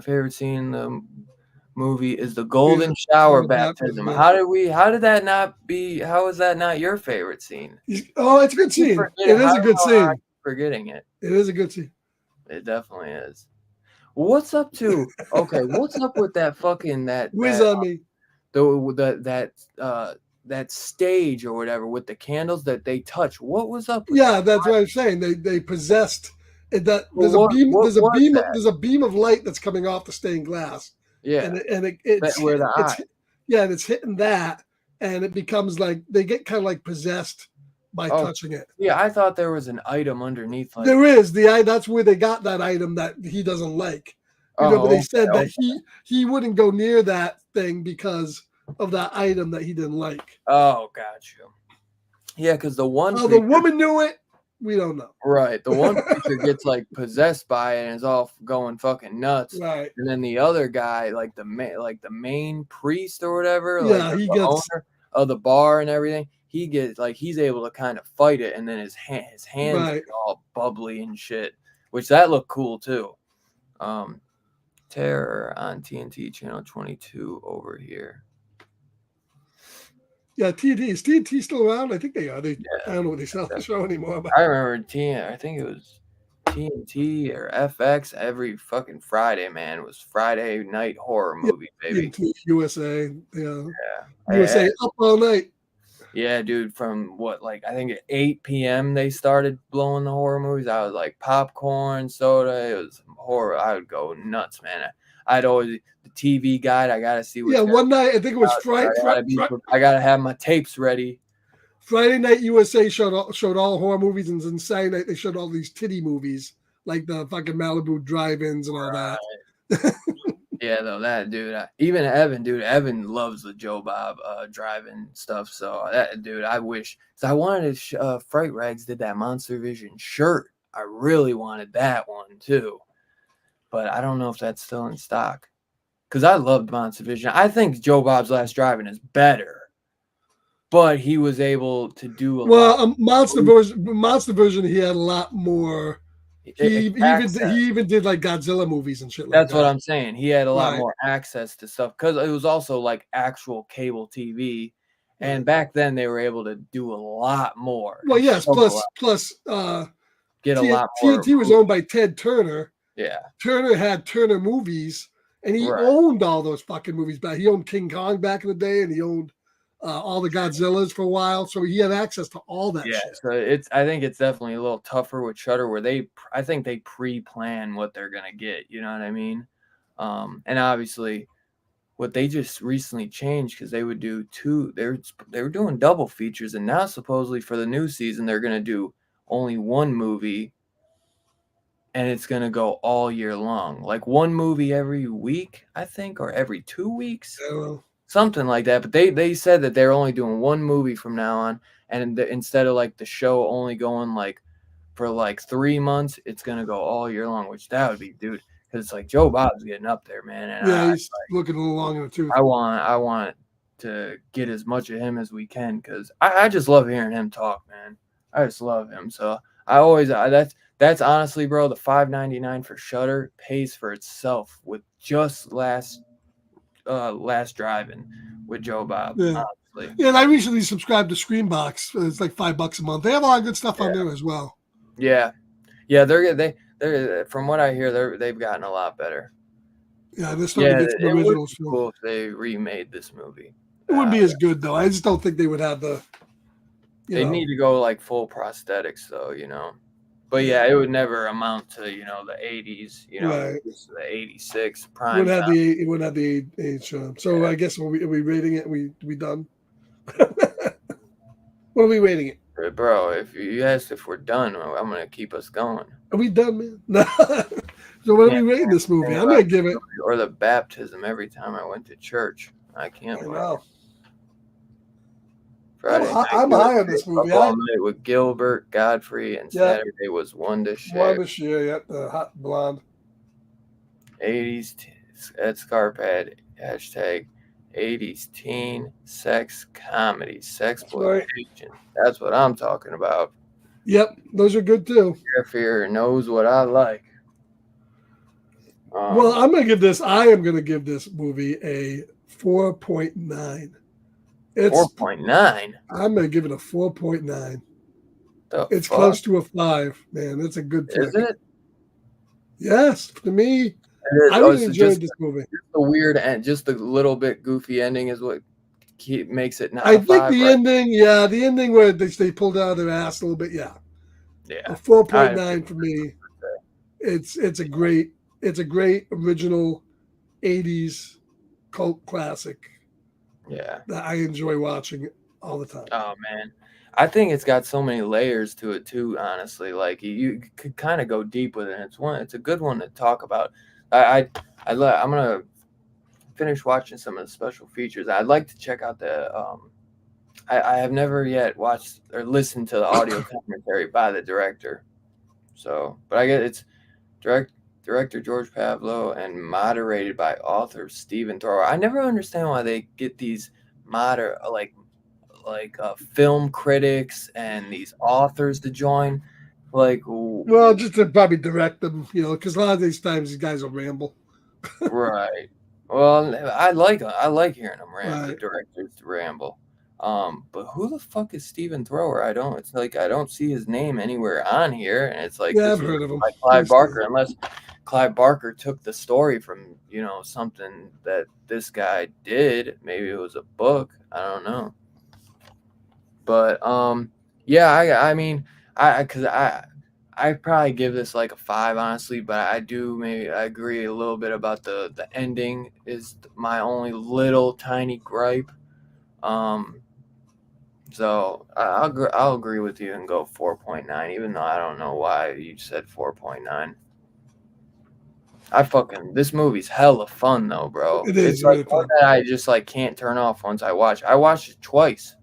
favorite scene in the movie is the golden shower baptism. How is that not your favorite scene? Oh, it's a good scene. It is a good scene. Forgetting it. It is a good scene. It definitely is. What's up with that fucking Whiz on me. That stage or whatever with the candles that they touch? What was up with that? That's what I'm saying. They possessed that. There's a beam of light that's coming off the stained glass. Yeah. And it's where the eye. Yeah, and it's hitting that, and it becomes like they get kind of like possessed by Oh, touching it. yeah, I thought there was an item underneath, like, There is that's where they got that item that he doesn't like. But they oh, said okay, that he wouldn't go near that thing because of that item that he didn't like. oh, got you. Yeah, because the one How the creature, woman knew it, we don't know. right, the one creature gets like possessed by it and is all going fucking nuts, Right. and then the other guy, like the main priest or whatever, like Yeah, or he the gets. owner of the bar and everything, he gets like he's able to kind of fight it, and then his hands Right. get all bubbly and shit, which that looked cool too. Terror on TNT channel 22 over here. Yeah, TNT. Is TNT still around? I think they are. I Yeah, don't know what they sell the show anymore. But I remember I think it was TNT or FX every fucking Friday, man. It was Friday night horror yeah, movie, baby. TNT, USA. Yeah. Yeah. USA up all night. Yeah, dude, from what, like, I think at 8 p.m. they started blowing the horror movies. I was like popcorn, soda. It was horror. I would go nuts, man. I'd always, the TV guide, I got to see Yeah, what's going one night I think it was on. I got to have my tapes ready. Friday night USA showed all horror movies, and then Saturday night they showed all these titty movies like the fucking Malibu drive-ins and all that. Yeah, though, that dude, even Evan, dude, Evan loves the Joe Bob driving stuff. So that dude, I wish, because I wanted Fright Rags did that Monster Vision shirt. I really wanted that one too, but I don't know if that's still in stock. Because I loved Monster Vision. I think Joe Bob's Last Driving is better, but he was able to do a lot. Monster version, he had a lot more. He even did like Godzilla movies and shit like that. That's what I'm saying. He had a lot Right. more access to stuff because it was also like actual cable TV, and back then they were able to do a lot more. Well, yes. Plus, get a lot more. TNT was owned by Ted Turner. Yeah. Turner had Turner Movies, and he owned all those fucking movies back. He owned King Kong back in the day, and he owned all the Godzillas for a while. So he had access to all that shit. So I think it's definitely a little tougher with Shudder, where I think they pre-plan what they're gonna get. You know what I mean? And obviously, what they just recently changed, because they would do they were doing double features, and now supposedly for the new season they're gonna do only one movie, and it's gonna go all year long, like one movie every week, I think, or every 2 weeks. Something like that. But they said that they're only doing one movie from now on, and instead of like the show only going like for like 3 months, it's gonna go all year long, which that would be, dude, because it's like Joe Bob's getting up there, man, and he's looking a little longer too. I want to get as much of him as we can, because I just love hearing him talk, man. I just love him. So I always that's honestly, bro, the $5.99 for Shudder pays for itself with just Last Drive-In with Joe Bob. Yeah. Honestly. Yeah, and I recently subscribed to Screenbox. It's like $5 a month. They have a lot of good stuff on there as well. Yeah, they're from what I hear, they've gotten a lot better. Yeah, they're starting to get some originals. It would be cool if they remade this movie. It wouldn't be as good though. I just don't think they would have the. They need to go like full prosthetics though, But yeah, it would never amount to the 80s, the 86 prime. It wouldn't have the age. So I guess are we rating it? We done? What are we rating it? Bro, if you asked if we're done, I'm gonna keep us going. Are we done, man? No. So what are we rating this movie? I'm gonna give it. Or the baptism every time I went to church. I can't. Wow. I'm high on this movie. All night with Gilbert, Godfrey, and Saturday was one to share. One to share, yeah. The hot blonde. 80s at Scarpad hashtag 80s teen sex comedy, sexploitation. Right. That's what I'm talking about. Yep, those are good too. Fear knows what I like. Well, I am gonna give this movie a 4.9. It's 4.9. I'm gonna give it a 4.9. It's close to a 5, man. That's a good pick. Is it? Yes, to me. I really enjoyed this movie. The weird end, just the little bit goofy ending is what makes it not. I think the ending where they pulled out of their ass a little bit, yeah. A 4.9 for me. It's a great original 80s cult classic. Yeah, that I enjoy watching all the time. Oh man, I think it's got so many layers to it too. Honestly, like you could kind of go deep with it. And it's a good one to talk about. I'm gonna finish watching some of the special features. I'd like to check out the. I have never yet watched or listened to the audio commentary by the director. So, but I get it's direct director George Pavlo and moderated by author Stephen Thrower. I never understand why they get these film critics and these authors to join. Like, Well, just to probably direct them, because a lot of these times these guys will ramble. right. Well, I like hearing them the Right. directors ramble. But who the fuck is Stephen Thrower? I don't. It's like I don't see his name anywhere on here, and it's like Yeah, this I've was heard of them. by Clive Barker, unless Clive Barker took the story from something that this guy did. Maybe it was a book. I don't know. But yeah, I mean, because I probably give this like a 5, honestly, but I do maybe I agree a little bit about the ending is my only little tiny gripe. Um, so I'll agree with you and go 4.9, even though I don't know why you said 4.9. This movie's hella fun though, bro. It It's is like really one fun. that I just like can't turn off once I watch. I watched it twice.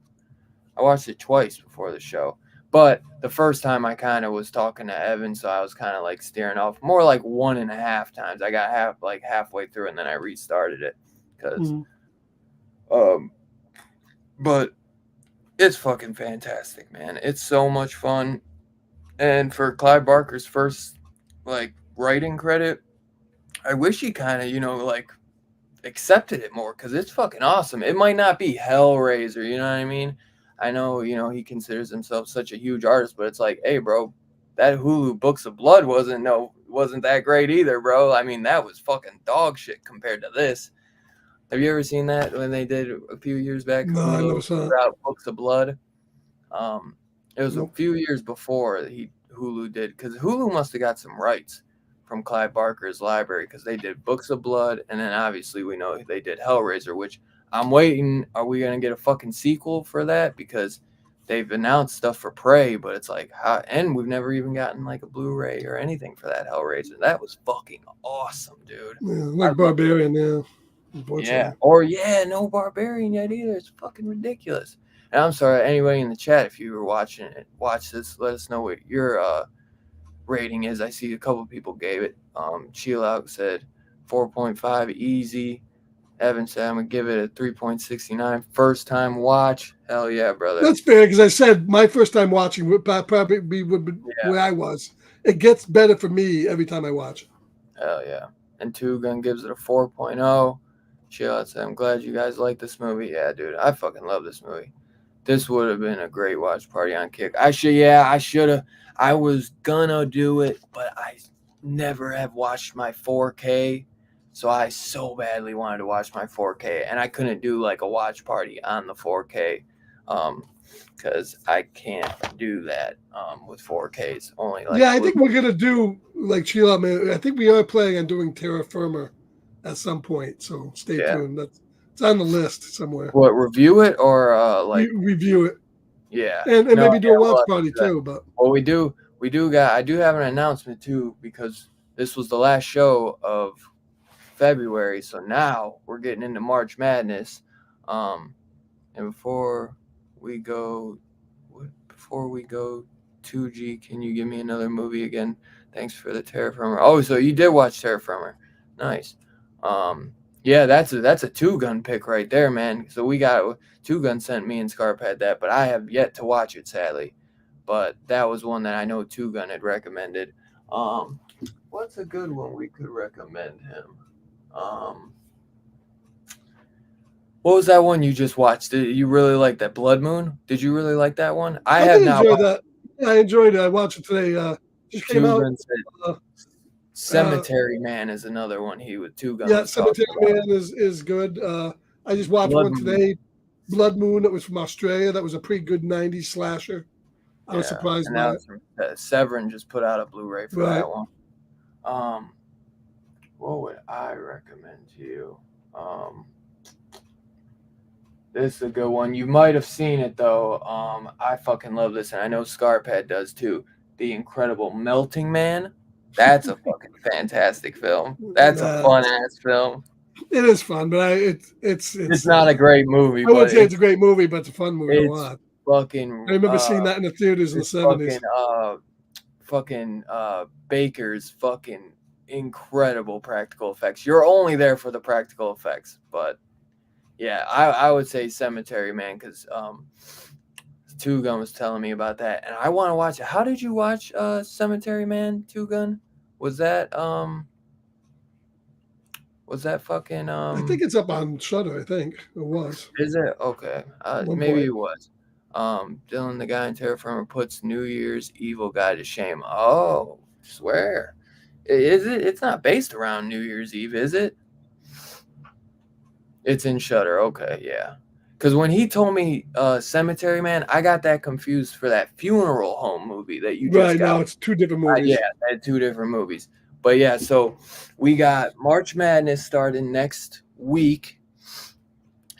I watched it twice before the show. But the first time I kind of was talking to Evan, so I was kind of like staring off. More like 1.5 times. I got halfway through, and then I restarted it because, Mhm. um, but it's fucking fantastic, man. It's so much fun, and for Clive Barker's first like writing credit, I wish he kind of like accepted it more because it's fucking awesome. It might not be Hellraiser, you know what I mean? I know, he considers himself such a huge artist, but it's like, hey, bro, that Hulu Books of Blood wasn't that great either, bro. I mean, that was fucking dog shit compared to this. Have you ever seen that when they did a few years back? No, I Hulu never saw it. put out Books of Blood. Um, it was a Nope. few years before Hulu did, because Hulu must have got some rights from Clive Barker's library because they did Books of Blood, and then obviously we know they did Hellraiser, which I'm waiting. Are we gonna get a fucking sequel for that? Because they've announced stuff for Prey, but it's like, how, and we've never even gotten like a Blu-ray or anything for that Hellraiser. That was fucking awesome, dude. Yeah, I like love. Barbarian now, Yeah. unfortunately. Or yeah, no Barbarian yet either. It's fucking ridiculous. And I'm sorry, anybody in the chat, if you were watching it, watch this. Let us know what your rating is. I see a couple people gave it. Chill Out said 4.5 easy. Evan said I'm gonna give it a 3.69. First time watch. Hell yeah, brother. That's fair because I said my first time watching would probably be Yeah. where I was. It gets better for me every time I watch it. Hell yeah. And Two Gun gives it a 4.0. Chill Out said I'm glad you guys like this movie. Yeah, dude, I fucking love this movie. This would have been a great watch party on Kick. I should have. I was gonna do it, but I never have watched my 4K. So I so badly wanted to watch my 4K, and I couldn't do like a watch party on the 4K, because I can't do that with 4Ks. Only like Yeah, I Blue. think we're gonna do like Chill Out Man. I think we are planning on doing Terra Firma at some point. So stay Yeah. tuned. It's on the list somewhere. What, review it or like? Review it Yeah. and No. maybe do a Yeah. We'll watch have to party do that. too. But Well, I do have an announcement too, because this was the last show of February, so now we're getting into March Madness. And before we go 2G, can you give me another movie again? Thanks for the Terraformer. Oh, so you did watch Terraformer. Nice. Yeah, that's a Two Gun pick right there, man. So we got Two Gun sent me and Scarp had that, but I have yet to watch it, sadly. But that was one that I know Two Gun had recommended. What's a good one we could recommend him? What was that one you just watched? Did you really like that Blood Moon? Did you really like that one? I I have did not enjoy watched that. Yeah, I enjoyed it. I watched it today. Just came Two out. Gun said Uh, uh, Cemetery Man is another one Two Gun yeah, was talking Cemetery about. Man is good. I just watched Blood one Moon. today, Blood Moon. That was from Australia. That was a pretty good '90s slasher. I was Yeah. surprised And by that it. was from Severin just put out a Blu-ray for Right. that one. Um what would I recommend to you? This is a good one. You might have seen it though. I fucking love this, and I know Scarpad does too. The Incredible Melting Man. That's a fucking fantastic film. That's a fun ass film. It is fun, but It's not a great movie, I wouldn't but say it's a great movie, but it's a fun movie to it's watch. fucking. I remember seeing that in the theaters in the 70s. Fucking Baker's fucking incredible practical effects. You're only there for the practical effects, but yeah, I would say Cemetery Man because Two Gun was telling me about that, and I want to watch it. How did you watch Cemetery Man? Two Gun? Was that fucking I think it's up on Shudder. I think it was. Is it okay? Maybe it was. Dylan, the guy in Terra Firma, puts New Year's Evil guy to shame. Oh, swear. Is it? It's not based around New Year's Eve, is it? It's in Shudder. Okay, yeah. Because when he told me Cemetery Man, I got that confused for that funeral home movie that you just right got. now. It's two different movies. Yeah, two different movies. But yeah, so we got March Madness starting next week.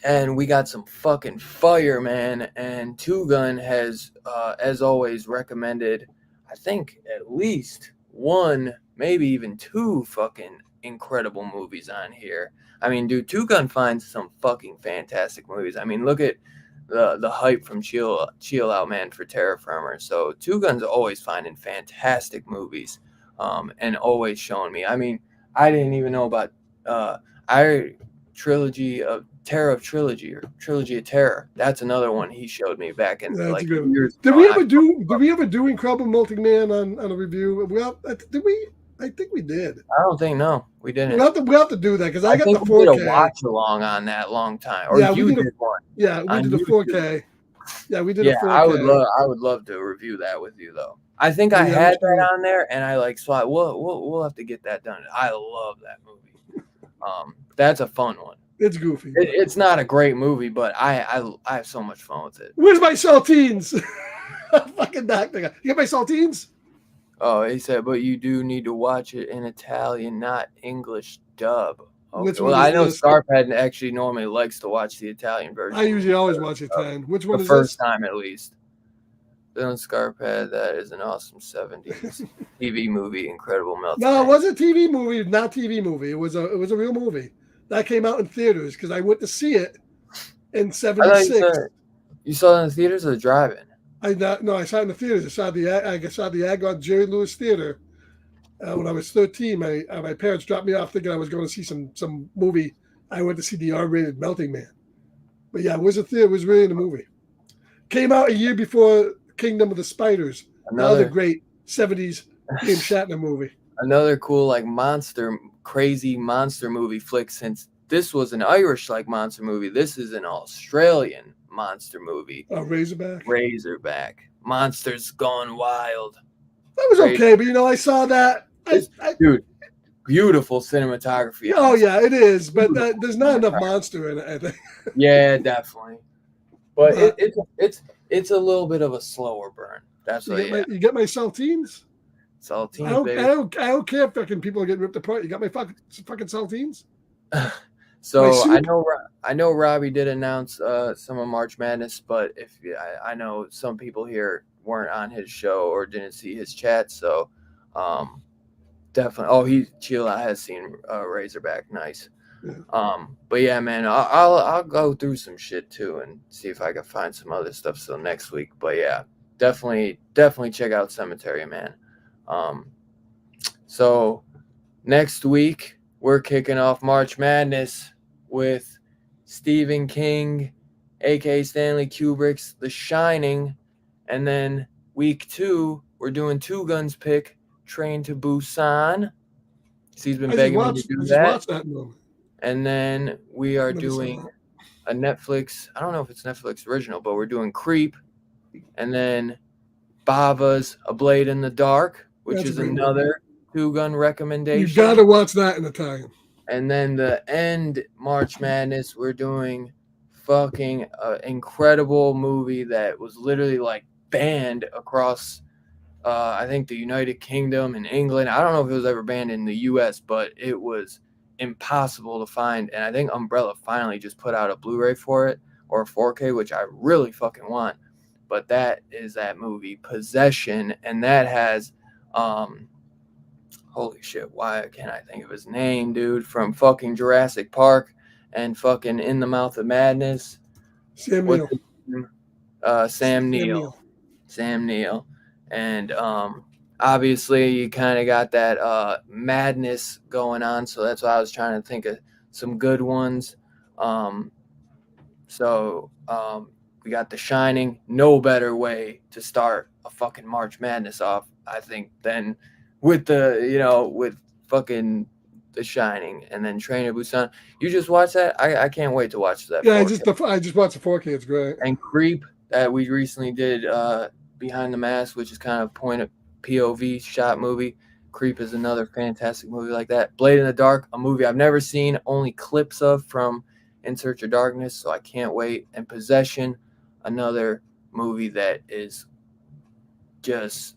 And we got some fucking fire, man. And Two Gun has, as always, recommended, I think, at least one, maybe even two fucking incredible movies on here. I mean, dude, Two Gun finds some fucking fantastic movies. I mean, look at the hype from Chill Out Man for Terra Firma. So Two Gun's always finding fantastic movies, and always showing me. I mean, I didn't even know about Trilogy of Terror of Trilogy or Trilogy of Terror. That's another one he showed me back in like years ago. Did we ever do Incredible Melting Man on a review? Well, did we? I think we did. I don't think we didn't. We have to do that because I got the 4K. We did a watch along on that long time. Or you did one. Yeah, we did a 4K. Yeah, we did a 4K. I would love to review that with you though. I think I had that on there, and I like so we'll have to get that done. I love that movie. That's a fun one. It's goofy. It's not a great movie, but I have so much fun with it. Where's my saltines? Fucking doctor. You got my saltines? Oh, he said, but you do need to watch it in Italian, not English dub. Okay. Well, I know Scarpad actually normally likes to watch the Italian version. I usually always watch Italian. Which one is this? The first time, at least. Dylan Scarpad, that is an awesome 70s TV movie, Incredible Melting. No, it wasn't a TV movie, not TV movie. It was a real movie. That came out in theaters because I went to see it in 76. You saw it in the theaters or the drive-in? I saw it in the theaters. I saw the ad on Jerry Lewis Theater when I was 13. My parents dropped me off thinking I was going to see some movie. I went to see the R-rated Melting Man. But yeah, it was a theater. It was really in the movie. Came out a year before Kingdom of the Spiders. Another great 70s James Shatner movie. Another cool crazy monster movie flick, since this was an Irish monster movie. This is an Australian monster movie. Razorback. Monsters Gone Wild. That was okay, but I saw that. Dude, beautiful cinematography. Oh yeah, it is, but there's not enough monster in it, I think. Yeah, definitely. But it's a little bit of a slower burn. That's what you get my saltines. Saltines, baby. I don't care if fucking people are getting ripped apart. You got my fucking saltines. So I know Robbie did announce some of March Madness, but I know some people here weren't on his show or didn't see his chat, so definitely. Oh, Chila has seen Razorback. Nice. Yeah. But yeah, man, I'll go through some shit too and see if I can find some other stuff still next week. But yeah, definitely check out Cemetery Man. So next week we're kicking off March Madness with Stephen King, aka Stanley Kubrick's The Shining, and then week 2 we're doing Two Guns pick Train to Busan. He's been begging me to do that. And then we are doing a Netflix. I don't know if it's Netflix original, but we're doing Creep, and then Bava's A Blade in the Dark, which is another Two Gun recommendation. You gotta watch that in Italian. And then the end March Madness, we're doing fucking incredible movie that was literally banned across, I think, the United Kingdom and England. I don't know if it was ever banned in the U.S., but it was impossible to find. And I think Umbrella finally just put out a Blu-ray for it. or 4K, which I really fucking want. But that is that movie Possession, and that has holy shit, why can't I think of his name, dude? From fucking Jurassic Park and fucking In the Mouth of Madness. Sam What's Neill. his name? Sam Neill. Sam Neill. And obviously you kind of got that madness going on, so that's why I was trying to think of some good ones. So we got The Shining. No better way to start a fucking March Madness off, I think, than with with fucking The Shining, and then Train to Busan. You just watch that? I can't wait to watch that. Yeah, 4K. I just watched the 4K. It's great. And Creep that we recently did Behind the Mask, which is kind of point of POV shot movie. Creep is another fantastic movie like that. Blade in the Dark, a movie I've never seen, only clips of from In Search of Darkness, so I can't wait. And Possession, another movie that is just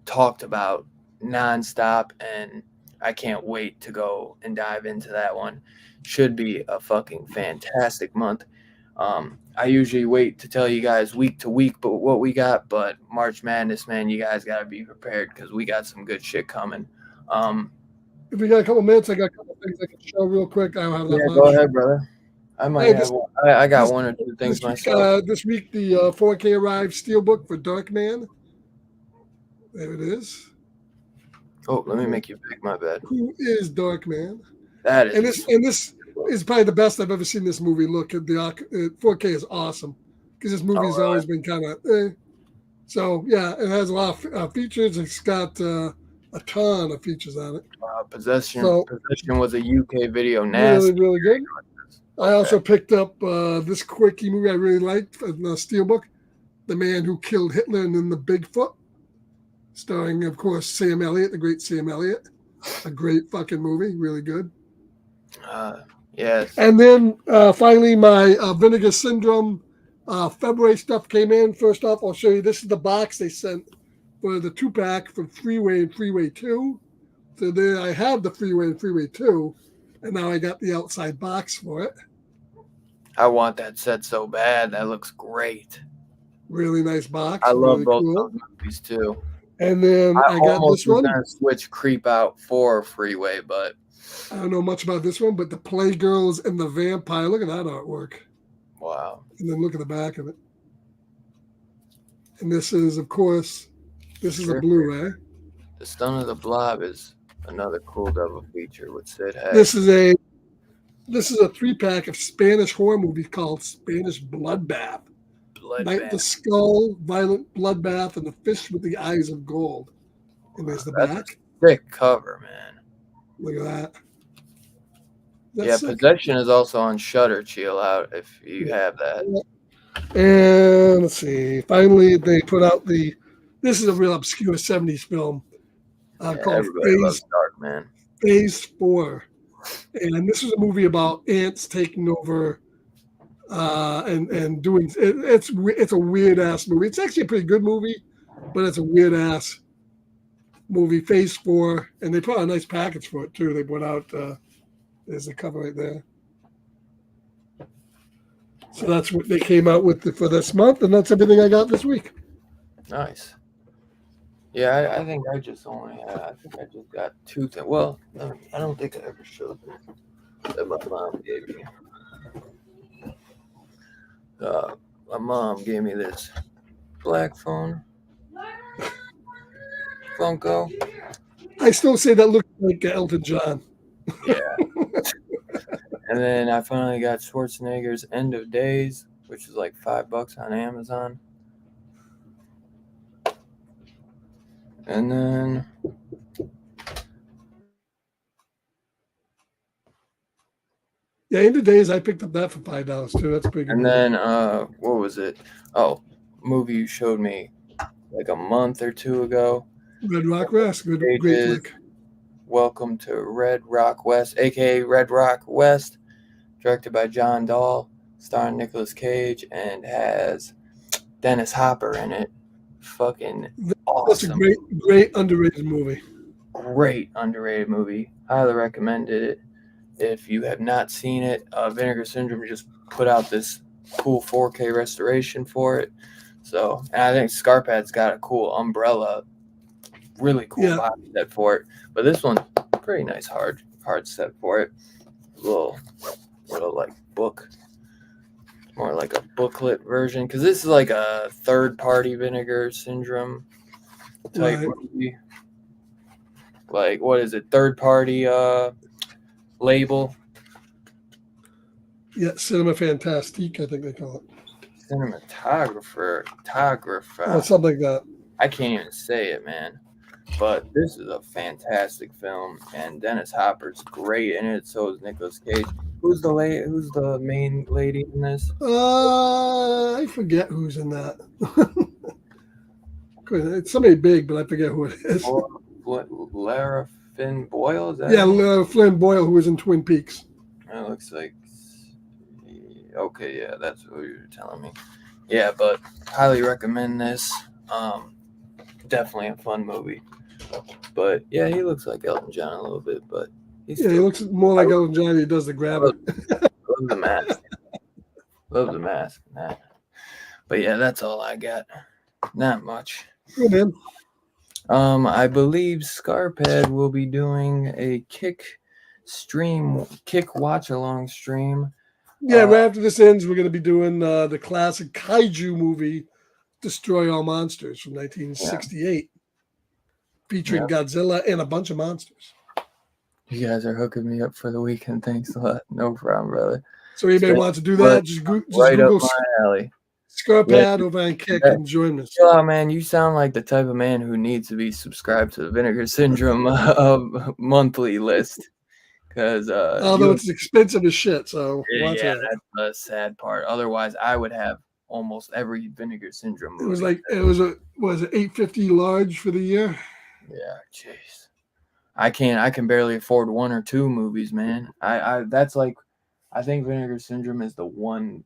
talked about nonstop, and I can't wait to go and dive into that one. Should be a fucking fantastic month. I usually wait to tell you guys week to week, but what we got. But March Madness, man, you guys got to be prepared because we got some good shit coming. If we got a couple minutes, I got a couple things I can show real quick. I don't have that much. Go ahead, brother. I might have. I got one or two things myself. This week, the 4K arrived Steelbook for Darkman. There it is. Oh, let me make you pick my bed. Who is Darkman? That is. And this is probably the best I've ever seen this movie look. The 4K is awesome because this movie has always been kind of So, yeah, it has a lot of features. It's got a ton of features on it. Possession was a UK video. Really, really good. Okay. I also picked up this quickie movie I really liked, Steelbook, The Man Who Killed Hitler and then the Bigfoot, starring, of course, Sam Elliott, the great Sam Elliott. A great fucking movie, really good. Yes. And then finally, my Vinegar Syndrome February stuff came in. First off, I'll show you. This is the box they sent for the 2-pack from Freeway and Freeway 2. So there I have the Freeway and Freeway 2, and now I got the outside box for it. I want that set so bad. That looks great. Really nice box. I love really both those movies too. And then I got this one. I was going to switch Creep out for Freeway, but I don't know much about this one, but the Playgirls and the Vampire. Look at that artwork. Wow. And then look at the back of it. And this is, of course, a Blu-ray. The Stun of the Blob is another cool double feature with Sid Haig. This is a 3-pack of Spanish horror movies called Spanish Bloodbath. Night of the Skull, Violent Bloodbath, and The Fish with the Eyes of Gold. And there's the back. Thick cover, man. Look at that. That's sick. Possession is also on Shudder. Chill out if you have that. And let's see. Finally, they put out this is a real obscure 70s film called Phase 4. And this is a movie about ants taking over and doing it's a weird ass movie. It's actually a pretty good movie, but it's a weird ass movie. Phase 4, and they put out a nice package for it too. They put out there's the cover right there. So that's what they came out with for this month, and that's everything I got this week. Nice. Yeah, I think I just got 2 things. Well, I don't think I ever showed them that my mom gave me. My mom gave me this black phone Funko. I still say that looks like Elton John. Yeah. And then I finally got Schwarzenegger's End of Days, which is like $5 on Amazon. And then End of Days, I picked up that for $5 too. That's pretty good. And then what was it? Oh, movie you showed me like a month or 2 ago. Red Rock West, great flick. Welcome to Red Rock West, aka Red Rock West, directed by John Dahl, starring Nicolas Cage, and has Dennis Hopper in it. Fucking awesome. That's a great underrated movie. Great underrated movie. Highly recommended it. If you have not seen it, Vinegar Syndrome just put out this cool 4K restoration for it. So, and I think Scarpad's got a cool umbrella, really cool Yeah. box set for it. But this one's pretty nice hard set for it. Little like book, more like a booklet version, because this is like a third-party Vinegar Syndrome type Right. movie. Like, what is it? Third-party label. Yeah, Cinema Fantastique, I think they call it. Cinematographer. Oh, something like that. I can't even say it, man. But this is a fantastic film, and Dennis Hopper's great in it. So is Nicolas Cage. Who's the main lady in this? I forget who's in that. It's somebody big, but I forget who it is. Lara Finn Boyle? Is that Flynn Boyle, who was in Twin Peaks. It looks like. Okay, yeah, that's what you were telling me. Yeah, but highly recommend this. Definitely a fun movie. But yeah, he looks like Elton John a little bit, but he looks more like Elton John than he does the grabber. Love the mask. Love the mask. Nah. But yeah, that's all I got. Not much. Good, man. I believe Scarpad will be doing a kick watch along stream. Yeah, right after this ends, we're going to be doing the classic kaiju movie, Destroy All Monsters from 1968, featuring Godzilla and a bunch of monsters. You guys are hooking me up for the weekend. Thanks a lot. No problem, brother. So anybody wants to do that, just right Google up my alley. Scarpad over on Kick and join us. Oh, man, you sound like the type of man who needs to be subscribed to the Vinegar Syndrome monthly list. Because although it's expensive as shit, so yeah, that's the sad part. Otherwise, I would have almost every Vinegar Syndrome movie. It was like was it $8.50 large for the year? Yeah, jeez. I can barely afford one or two movies, man. That's like, I think Vinegar Syndrome is the one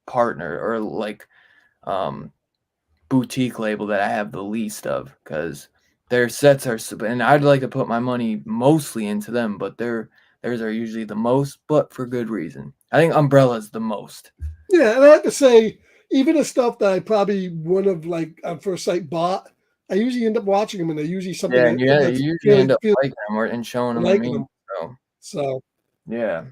partner or like boutique label that I have the least of, because their sets are, and I'd like to put my money mostly into them, but theirs are usually the most, but for good reason. I think Umbrella's the most. Yeah, and I have to say, even the stuff that I probably wouldn't have like on first sight bought, I usually end up watching them, and they're usually something. Yeah, you usually end up liking them and showing them to me. So yeah,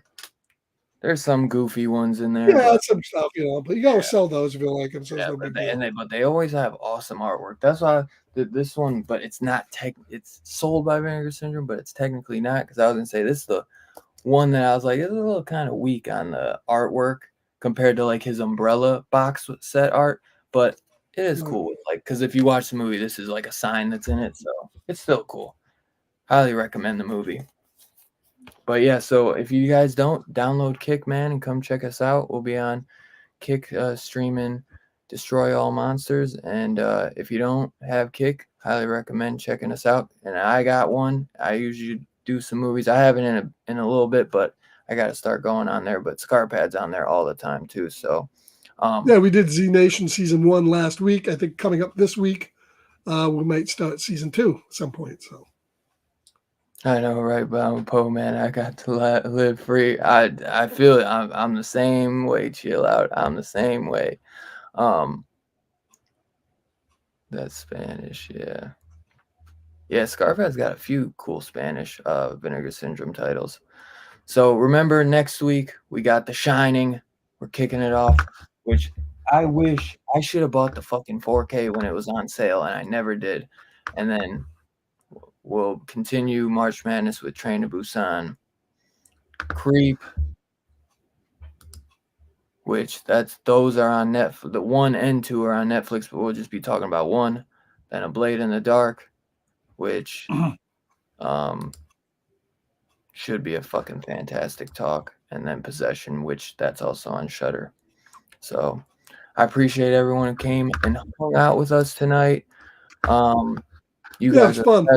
there's some goofy ones in there. Yeah, some stuff, but you gotta sell those if you like them. So yeah, no big deal. but they always have awesome artwork. That's why this one, but it's not it's sold by Vinegar Syndrome, but it's technically not, because I was gonna say this is the one that I was like, it's a little kind of weak on the artwork compared to like his Umbrella box set art, but it is cool. Like, because if you watch the movie, this is like a sign that's in it, so it's still cool. Highly recommend the movie. But yeah, so if you guys don't download Kick, man, and come check us out, we'll be on Kick streaming Destroy All Monsters. And if you don't have Kick, highly recommend checking us out. And I got one. I usually do some movies. I haven't in a little bit, but I got to start going on there. But Scarpad's on there all the time too. So yeah, we did Z Nation season 1 last week. I think coming up this week, we might start season 2 at some point. So I know, right? But I'm a Poe, man. I got to live free. I feel it. I'm the same way. Chill out. I'm the same way. That's Spanish, yeah. Yeah, Scarfa's got a few cool Spanish Vinegar Syndrome titles. So remember, next week we got The Shining. We're kicking it off, which I wish I should have bought the fucking 4K when it was on sale, and I never did. And then we'll continue March Madness with Train to Busan, Creep, which those are on Netflix. The 1 and 2 are on Netflix, but we'll just be talking about 1. Then A Blade in the Dark, which should be a fucking fantastic talk. And then Possession, which that's also on Shudder. So I appreciate everyone who came and hung out with us tonight. You guys are fun.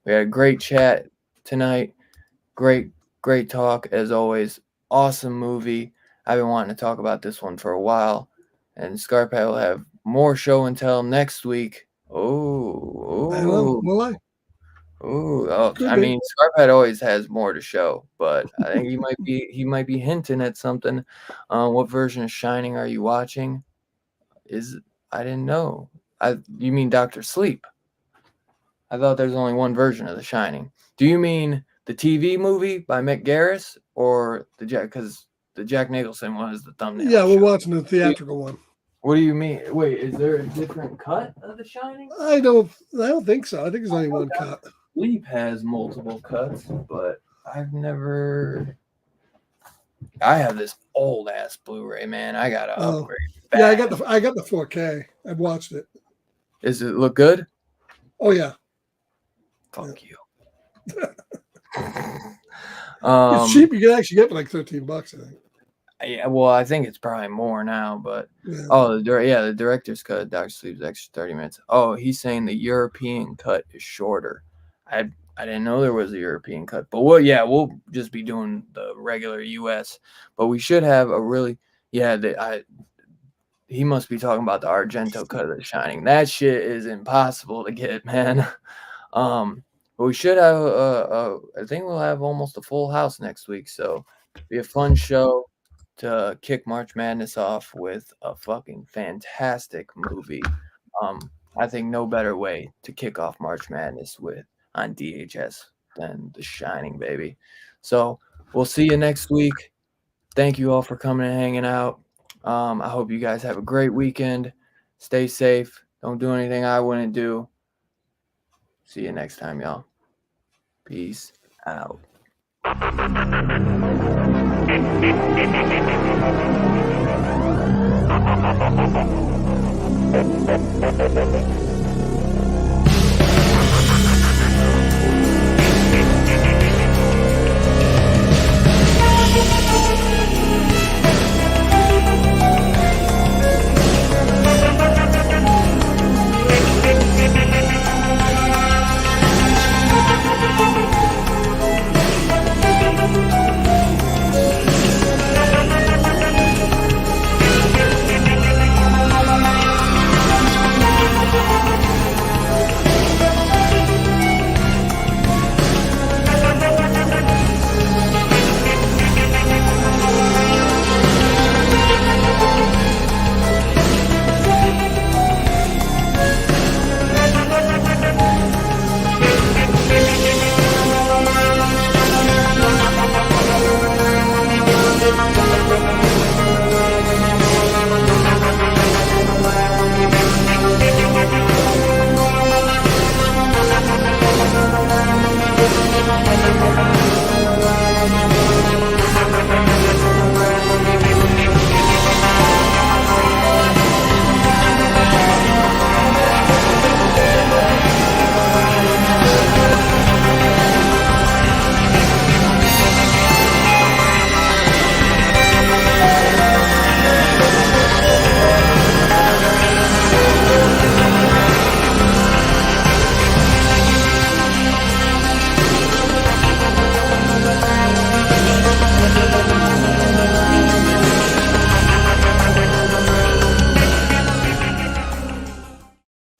We had a great chat tonight. Great talk as always. Awesome movie. I've been wanting to talk about this one for a while. And Scarpa will have more show and tell next week. Oh. I will I? Ooh, oh, Could I be. mean, Scarphead always has more to show, but I think he might be hinting at something. What version of Shining are you watching? Is I didn't know. You mean Doctor Sleep? I thought there's only one version of The Shining. Do you mean the TV movie by Mick Garris or the Jack? Because the Jack Nicholson one is the thumbnail Yeah, I we're showed. watching the theatrical one. What do you mean? Wait, is there a different cut of The Shining? I don't think so. I think there's only one cut. Sleep has multiple cuts, but I've never. I have this old ass Blu-ray, man. I gotta upgrade. Yeah, I fast. got the 4K. I've watched it. Does it look good? Oh yeah. Fuck you. It's cheap. You can actually get for like $13, I think. Yeah, well, I think it's probably more now, but Yeah. the director's cut of Doctor Sleep's extra 30 minutes. Oh, he's saying the European cut is shorter. I didn't know there was a European cut, but we'll just be doing the regular US. But we should have a really he must be talking about the Argento cut of The Shining. That shit is impossible to get, man. But we should have I think we'll have almost a full house next week, so it'll be a fun show to kick March Madness off with a fucking fantastic movie. I think no better way to kick off March Madness on DHS than The Shining, baby. So we'll see you next week. Thank you all for coming and hanging out. I hope you guys have a great weekend. Stay safe. Don't do anything I wouldn't do. See you next time, y'all. Peace out.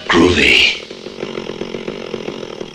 Groovy.